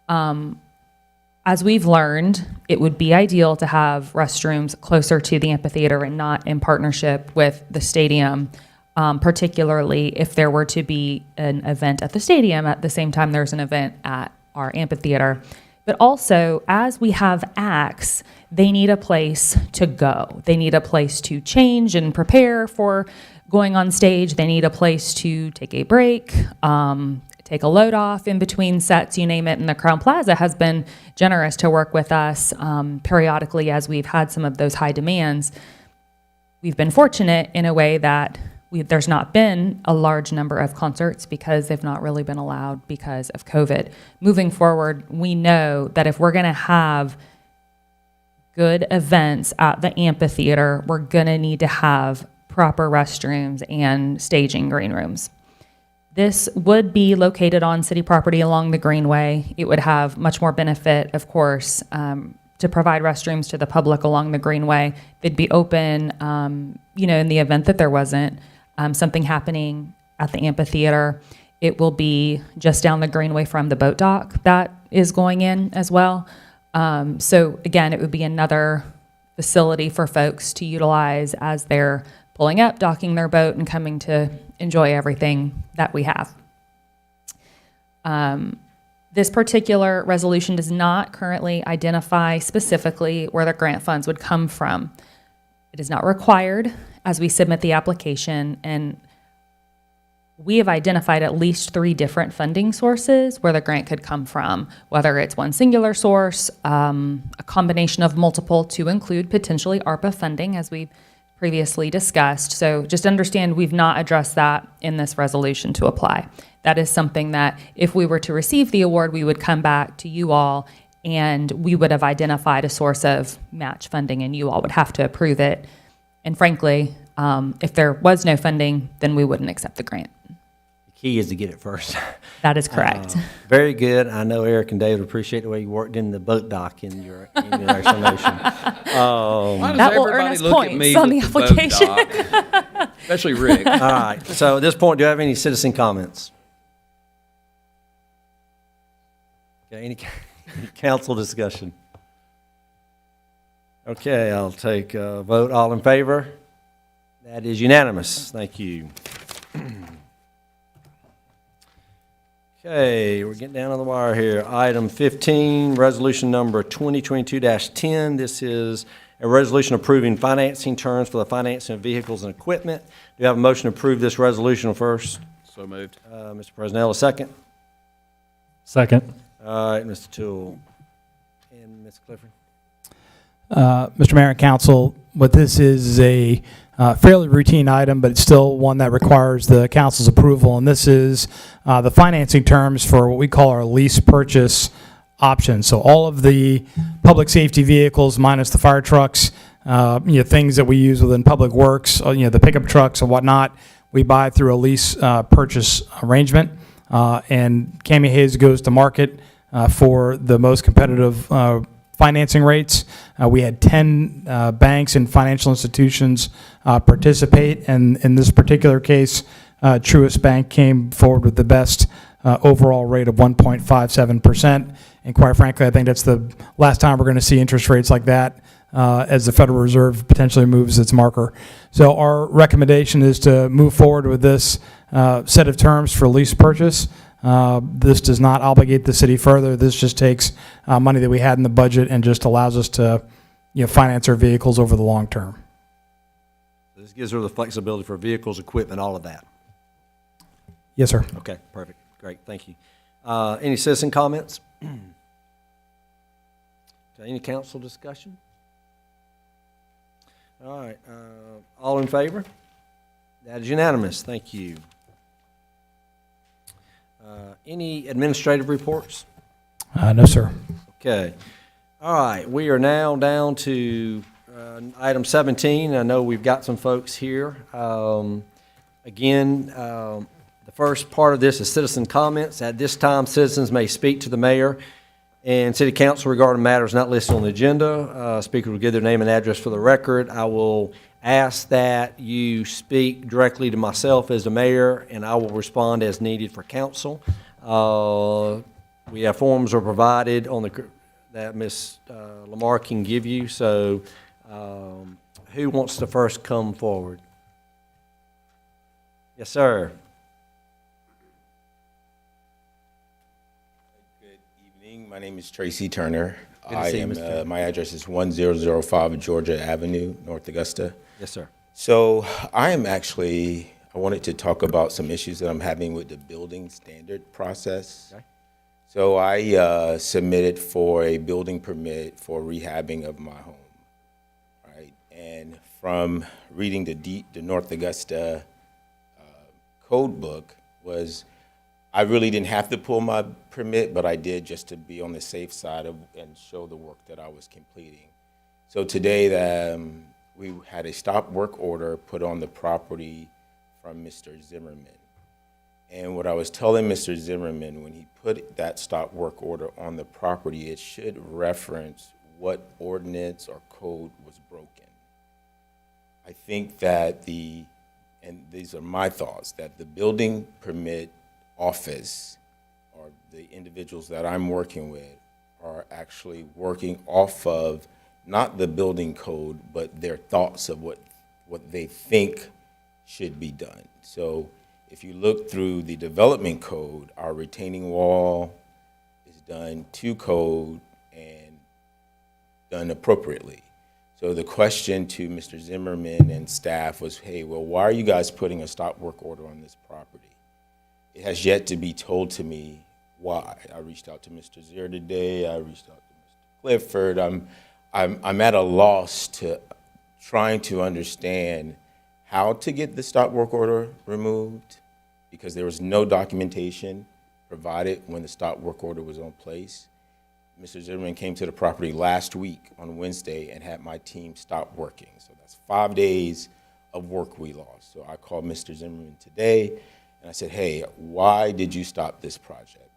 As we've learned, it would be ideal to have restrooms closer to the amphitheater and not in partnership with the stadium, particularly if there were to be an event at the stadium at the same time there's an event at our amphitheater. But also, as we have acts, they need a place to go. They need a place to change and prepare for going on stage. They need a place to take a break, take a load off in between sets, you name it. And the Crown Plaza has been generous to work with us periodically as we've had some of those high demands. We've been fortunate in a way that there's not been a large number of concerts because they've not really been allowed because of COVID. Moving forward, we know that if we're going to have good events at the amphitheater, we're going to need to have proper restrooms and staging green rooms. This would be located on city property along the Greenway. It would have much more benefit, of course, to provide restrooms to the public along the Greenway. They'd be open, in the event that there wasn't something happening at the amphitheater. It will be just down the Greenway from the boat dock that is going in as well. So again, it would be another facility for folks to utilize as they're pulling up, docking their boat, and coming to enjoy everything that we have. This particular resolution does not currently identify specifically where the grant funds would come from. It is not required as we submit the application, and we have identified at least 3 different funding sources where the grant could come from, whether it's one singular source, a combination of multiple to include potentially ARPA funding, as we've previously discussed. So just understand we've not addressed that in this resolution to apply. That is something that if we were to receive the award, we would come back to you all and we would have identified a source of match funding and you all would have to approve it. And frankly, if there was no funding, then we wouldn't accept the grant.
The key is to get it first.
That is correct.
Very good. I know Eric and David appreciate the way you worked in the boat dock in your explanation.
Why does
That will earn
everybody
us
look at
points
me
on
with
the
boat
application.
dock? Especially Rick.
All right. So at this point, do you have any citizen comments? Okay, any council discussion? Okay, I'll take a vote. All in favor? That is unanimous. Thank you. Okay, we're getting down on the wire here. Item 15, resolution number 2022-10. This is a resolution approving financing terms for the financing of vehicles and equipment. Do you have a motion to approve this resolution first?
So moved.
Mr. President, a second.
Second.
All right, Mr. Toole. And Ms. Clifford.
Mr. Mayor and Council, what this is a fairly routine item, but it's still one that requires the council's approval. And this is the financing terms for what we call our lease purchase option. So all of the public safety vehicles minus the fire trucks, things that we use within public works, the pickup trucks and whatnot, we buy through a lease purchase arrangement. And Cami Hayes goes to market for the most competitive financing rates. We had 10 banks and financial institutions participate, and in this particular case, Truist Bank came forward with the best overall rate of 1.57%. And quite frankly, I think that's the last time we're going to see interest rates like that as the Federal Reserve potentially moves its marker. So our recommendation is to move forward with this set of terms for lease purchase. This does not obligate the city further. This just takes money that we had in the budget and just allows us to finance our vehicles over the long term.
This gives her the flexibility for vehicles, equipment, all of that.
Yes, sir.
Okay, perfect. Great, thank you. Any citizen comments? Any council discussion? All right, all in favor? That is unanimous. Thank you. Any administrative reports?
No, sir.
Okay. All right, we are now down to item 17. I know we've got some folks here. Again, the first part of this is citizen comments. At this time, citizens may speak to the mayor and city council regarding matters not listed on the agenda. Speakers will give their name and address for the record. I will ask that you speak directly to myself as the mayor, and I will respond as needed for council. We have forms are provided on that Ms. Lamar can give you. So who wants to first come forward? Yes, sir.
Good evening. My name is Tracy Turner.
Good to see you, Mr. Turner.
My address is 1005 Georgia Avenue, North Augusta.
Yes, sir.
So I wanted to talk about some issues that I'm having with the building standard process.
Okay.
So I submitted for a building permit for rehabbing of my home, right? And from reading the North Augusta code book I really didn't have to pull my permit, but I did just to be on the safe side and show the work that I was completing. So today we had a stop work order put on the property from Mr. Zimmerman. And what I was telling Mr. Zimmerman, when he put that stop work order on the property, it should reference what ordinance or code was broken. I think that and these are my thoughts, that the building permit office or the individuals that I'm working with are actually working off of not the building code, but their thoughts of what they think should be done. So if you look through the development code, our retaining wall is done to code and done appropriately. So the question to Mr. Zimmerman and staff was, hey, well, why are you guys putting a stop work order on this property? it has yet to be told to me why. I reached out to Mr. Zier today. I reached out to Mr. Clifford. I'm at a loss to trying to understand how to get the stop work order removed, because there was no documentation provided when the stop work order was on place. Mr. Zimmerman came to the property last week on Wednesday and had my team stop working. So that's 5 days of work we lost. So I called Mr. Zimmerman today and I said, hey, why did you stop this project?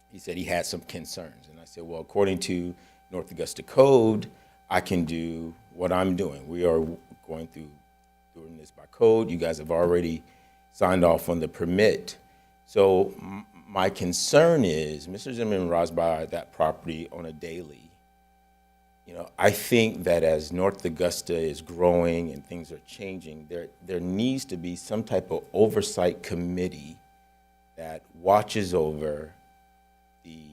He said he had some concerns. And I said, well, according to North Augusta Code, I can do what I'm doing. We are going through doing this by code. You guys have already signed off on the permit. So my concern is Mr. Zimmerman rides by that property on a daily. You know, I think that as North Augusta is growing and things are changing, there needs to be some type of oversight committee that watches over the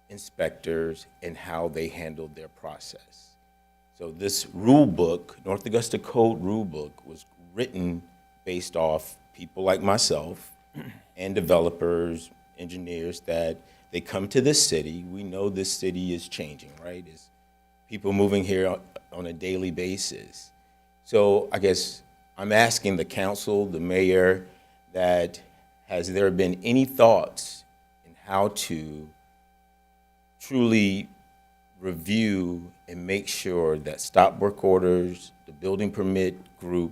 inspectors and how they handle their process. So this rule book, North Augusta Code rule book, was written based off people like myself and developers, engineers, that they come to this city. We know this city is changing, right? It's people moving here on a daily basis. So I guess I'm asking the council, the mayor, that has there been any thoughts in how to truly review and make sure that stop work orders, the building permit group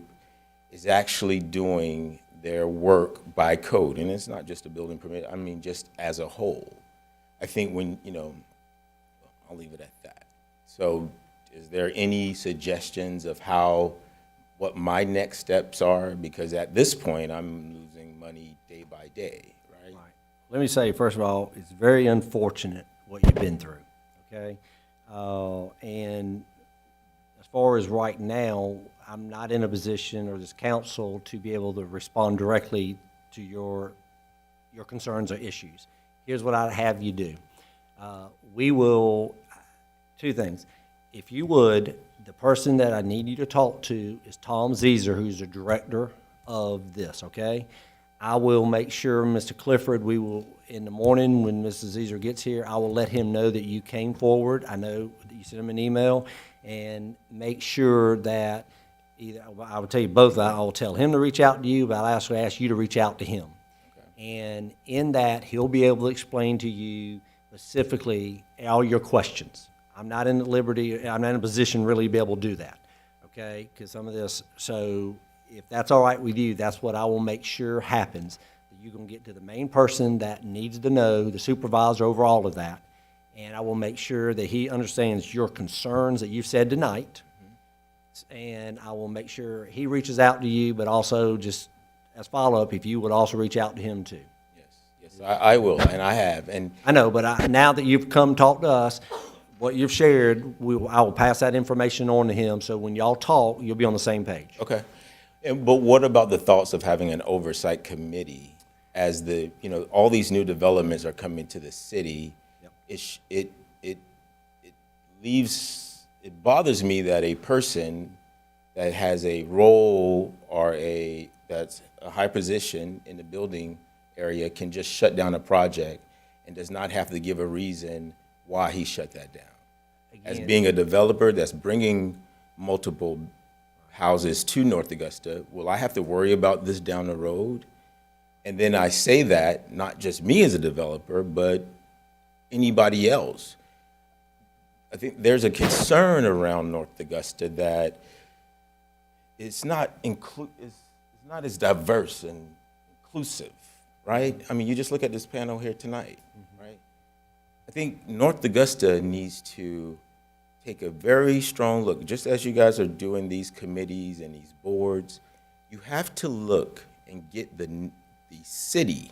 is actually doing their work by code? And it's not just a building permit, I mean just as a whole. I think when, you know, I'll leave it at that. So is there any suggestions of what my next steps are? Because at this point, I'm losing money day by day, right?
Let me say, first of all, it's very unfortunate what you've been through, okay? And as far as right now, I'm not in a position, or this council, to be able to respond directly to your concerns or issues. Here's what I have you do. We will, two things. If you would, the person that I need you to talk to is Tom Zeeser, who's the director of this, okay? I will make sure, Mr. Clifford, we will, in the morning when Mrs. Zeeser gets here, I will let him know that you came forward. I know that you sent him an email, and make sure that either, I will tell you both, I will tell him to reach out to you, but I'll also ask you to reach out to him. Okay. And in that, he'll be able to explain to you specifically all your questions. I'm not in a position really to be able to do that, okay? Because some of this, so if that's all right with you, that's what I will make sure happens. That you're going to get to the main person that needs to know, the supervisor over all of that, and I will make sure that he understands your concerns that you've said tonight, and I will make sure he reaches out to you, but also just as follow-up, if you would also reach out to him too.
Yes, I will, and I have. And
I know, but now that you've come talk to us, what you've shared, I will pass that information on to him, so when y'all talk, you'll be on the same page.
Okay. But what about the thoughts of having an oversight committee as all these new developments are coming to the city? Yep. It bothers me that a person that has a role or that's a high position in the building area can just shut down a project and does not have to give a reason why he shut that down. As being a developer that's bringing multiple houses to North Augusta, will I have to worry about this down the road? And then I say that, not just me as a developer, but anybody else. I think there's a concern around North Augusta that it's not as diverse and inclusive, right? I mean, you just look at this panel here tonight, right? I think North Augusta needs to take a very strong look, just as you guys are doing these committees and these boards, you have to look and get the city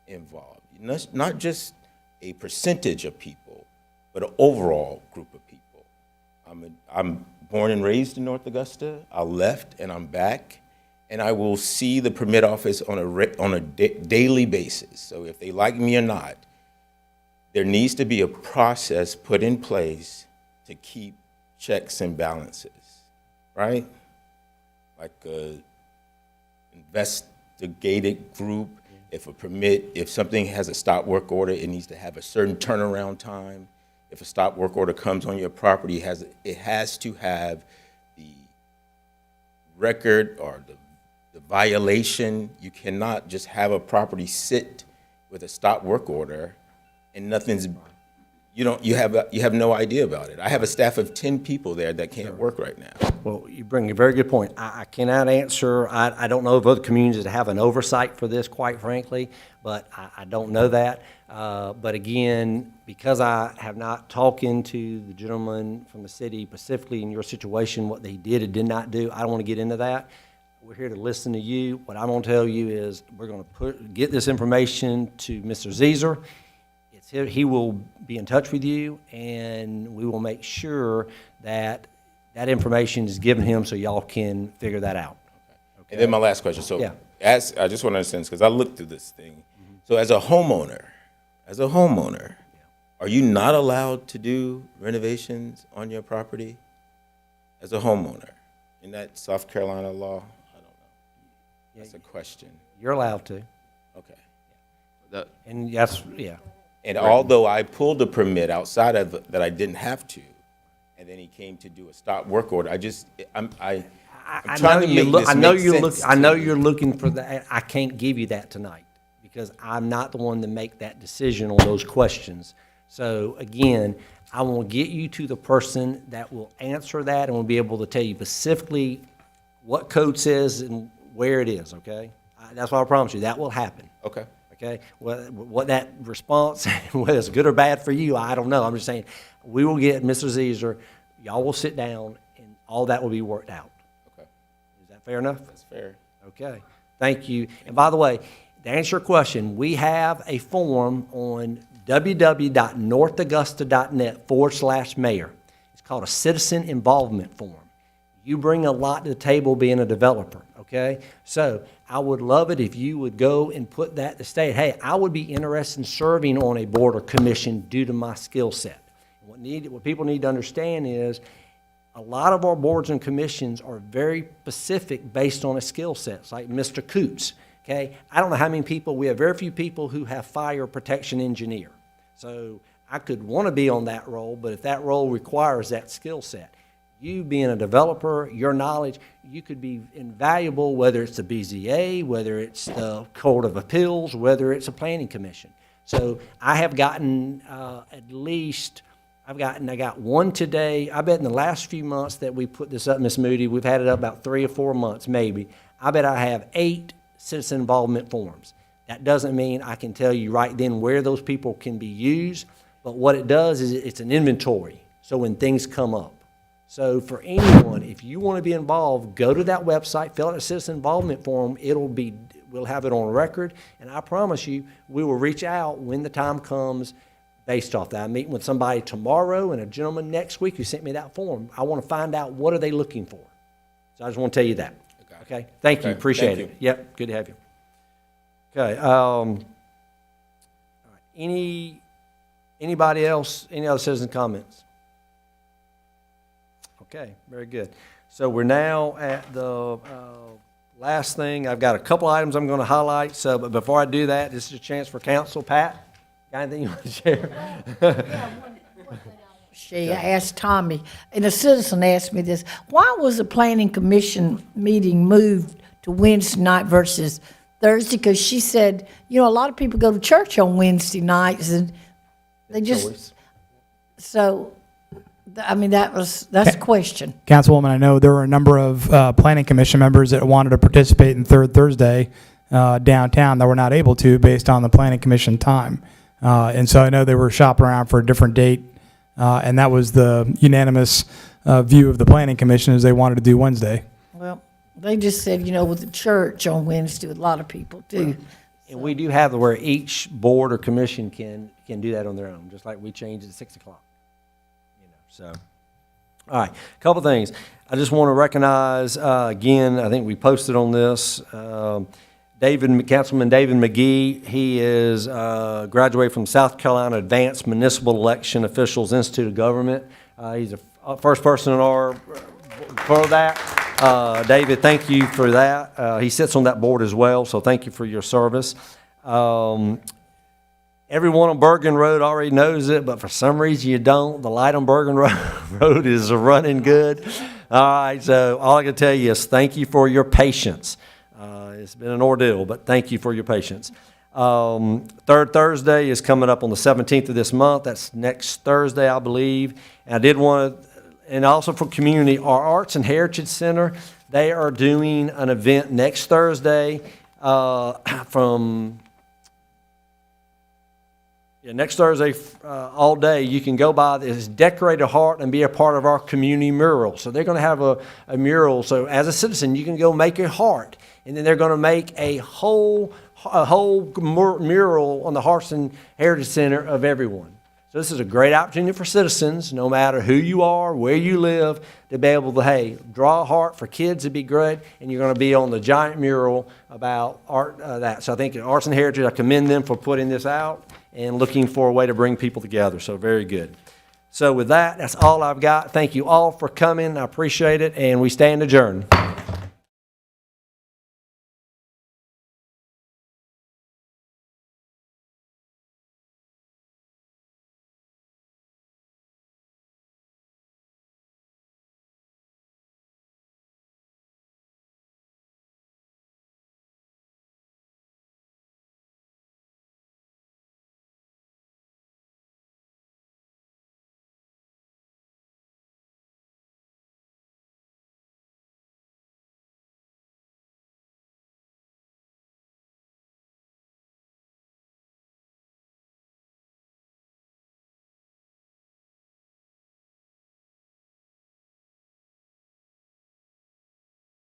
involved. Not just a percentage of people, but an overall group of people. I'm born and raised in North Augusta. I left and I'm back, and I will see the permit office on a daily basis. So if they like me or not, there needs to be a process put in place to keep checks and balances, right? Like a investigative group. if something has a stop work order, it needs to have a certain turnaround time. If a stop work order comes on your property, it has to have the record or the violation. You cannot just have a property sit with a stop work order and nothing's, you have no idea about it. I have a staff of 10 people there that can't work right now.
Well, you bring a very good point. I cannot answer, I don't know of other communities that have an oversight for this, quite frankly, but I don't know that. But again, because I have not talking to the gentleman from the city, specifically in your situation, what they did and did not do, I don't want to get into that. We're here to listen to you. What I'm going to tell you is we're going to get this information to Mr. Zeeser. He will be in touch with you, and we will make sure that that information is given him so y'all can figure that out.
Okay. And then my last question. So
yeah.
I just want to understand, because I looked through this thing. Mm-hmm. So as a homeowner, are you not allowed to do renovations on your property as a homeowner? In that South Carolina law? I don't know. That's a question.
You're allowed to.
Okay.
And that's, yeah.
And although I pulled a permit outside of that I didn't have to, and then he came to do a stop work order, I'm trying to make this make sense.
I know you're looking for that. I can't give you that tonight because I'm not the one to make that decision on those questions. So again, I will get you to the person that will answer that and will be able to tell you specifically what code says and where it is, okay? That's what I promise you. That will happen.
Okay.
Okay? What that response, whether it's good or bad for you, I don't know. I'm just saying, we will get Mr. Zeeser, y'all will sit down, and all that will be worked out.
Okay.
Is that fair enough?
That's fair.
Okay. Thank you. And by the way, to answer your question, we have a form on www.northaugusta.net/mayor. It's called a citizen involvement form. You bring a lot to the table being a developer, okay? So I would love it if you would go and put that to state, hey, I would be interested in serving on a board or commission due to my skill set. What people need to understand is a lot of our boards and commissions are very specific based on a skill set. It's like Mr. Coots, okay? I don't know how many people, we have very few people who have fire protection engineer. So I could want to be on that role, but if that role requires that skill set, you being a developer, your knowledge, you could be invaluable, whether it's the BZA, whether it's the Court of Appeals, whether it's a planning commission. So I have gotten I got one today. I bet in the last few months that we put this up, Ms. Moody, we've had it up about 3 or 4 months maybe. I bet I have 8 citizen involvement forms. That doesn't mean I can tell you right then where those people can be used, but what it does is it's an inventory, so when things come up. So for anyone, if you want to be involved, go to that website, fill out a citizen involvement form. We'll have it on record, and I promise you, we will reach out when the time comes based off that. I'm meeting with somebody tomorrow and a gentleman next week who sent me that form. I want to find out what are they looking for. So I just want to tell you that. Okay? Thank you. Appreciate it. Yep. Good to have you. Okay. All right. Anybody else? Any other citizen comments? Okay, very good. So we're now at the last thing. I've got a couple items I'm going to highlight. So, but before I do that, this is a chance for council. Pat, got anything you want to share?
I asked Tommy, and a citizen asked me this: why was the planning commission meeting moved to Wednesday night versus Thursday? Because she said, a lot of people go to church on Wednesday nights, and they just so. I mean, that's a question.
Councilwoman, I know there were a number of planning commission members that wanted to participate in Third Thursday downtown that were not able to based on the planning commission time. And so I know they were shopping around for a different date, and that was the unanimous view of the planning commission is they wanted to do Wednesday.
Well, they just said, with the church on Wednesday, with a lot of people too.
And we do have where each board or commission can do that on their own, just like we changed it to 6 o'clock. So, all right, a couple things. I just want to recognize, again, I think we posted on this, Councilman David McGee. He is graduated from South Carolina Advanced Municipal Election Officials Institute of Government. He's the first person in our for that. David, thank you for that. He sits on that board as well, so thank you for your service. Everyone on Bergen Road already knows it, but for some reason you don't. The light on Bergen Road is running good. All right, so all I can tell you is thank you for your patience. It's been an ordeal, but thank you for your patience. Third Thursday is coming up on the 17th of this month. That's next Thursday, I believe. And I did want to, and also for community, our Arts and Heritage Center, they are doing an event next Thursday next Thursday all day. You can go by this Decorate a Heart and be a part of our community mural. So they're going to have a mural. So as a citizen, you can go make a heart. And then they're going to make a whole mural on the Arts and Heritage Center of everyone. So this is a great opportunity for citizens, no matter who you are, where you live, to be able to, hey, draw a heart for kids. It'd be great. And you're going to be on the giant mural about art, that. So I think Arts and Heritage, I commend them for putting this out and looking for a way to bring people together. So very good. So with that, that's all I've got. Thank you all for coming. I appreciate it. And we stand adjourned.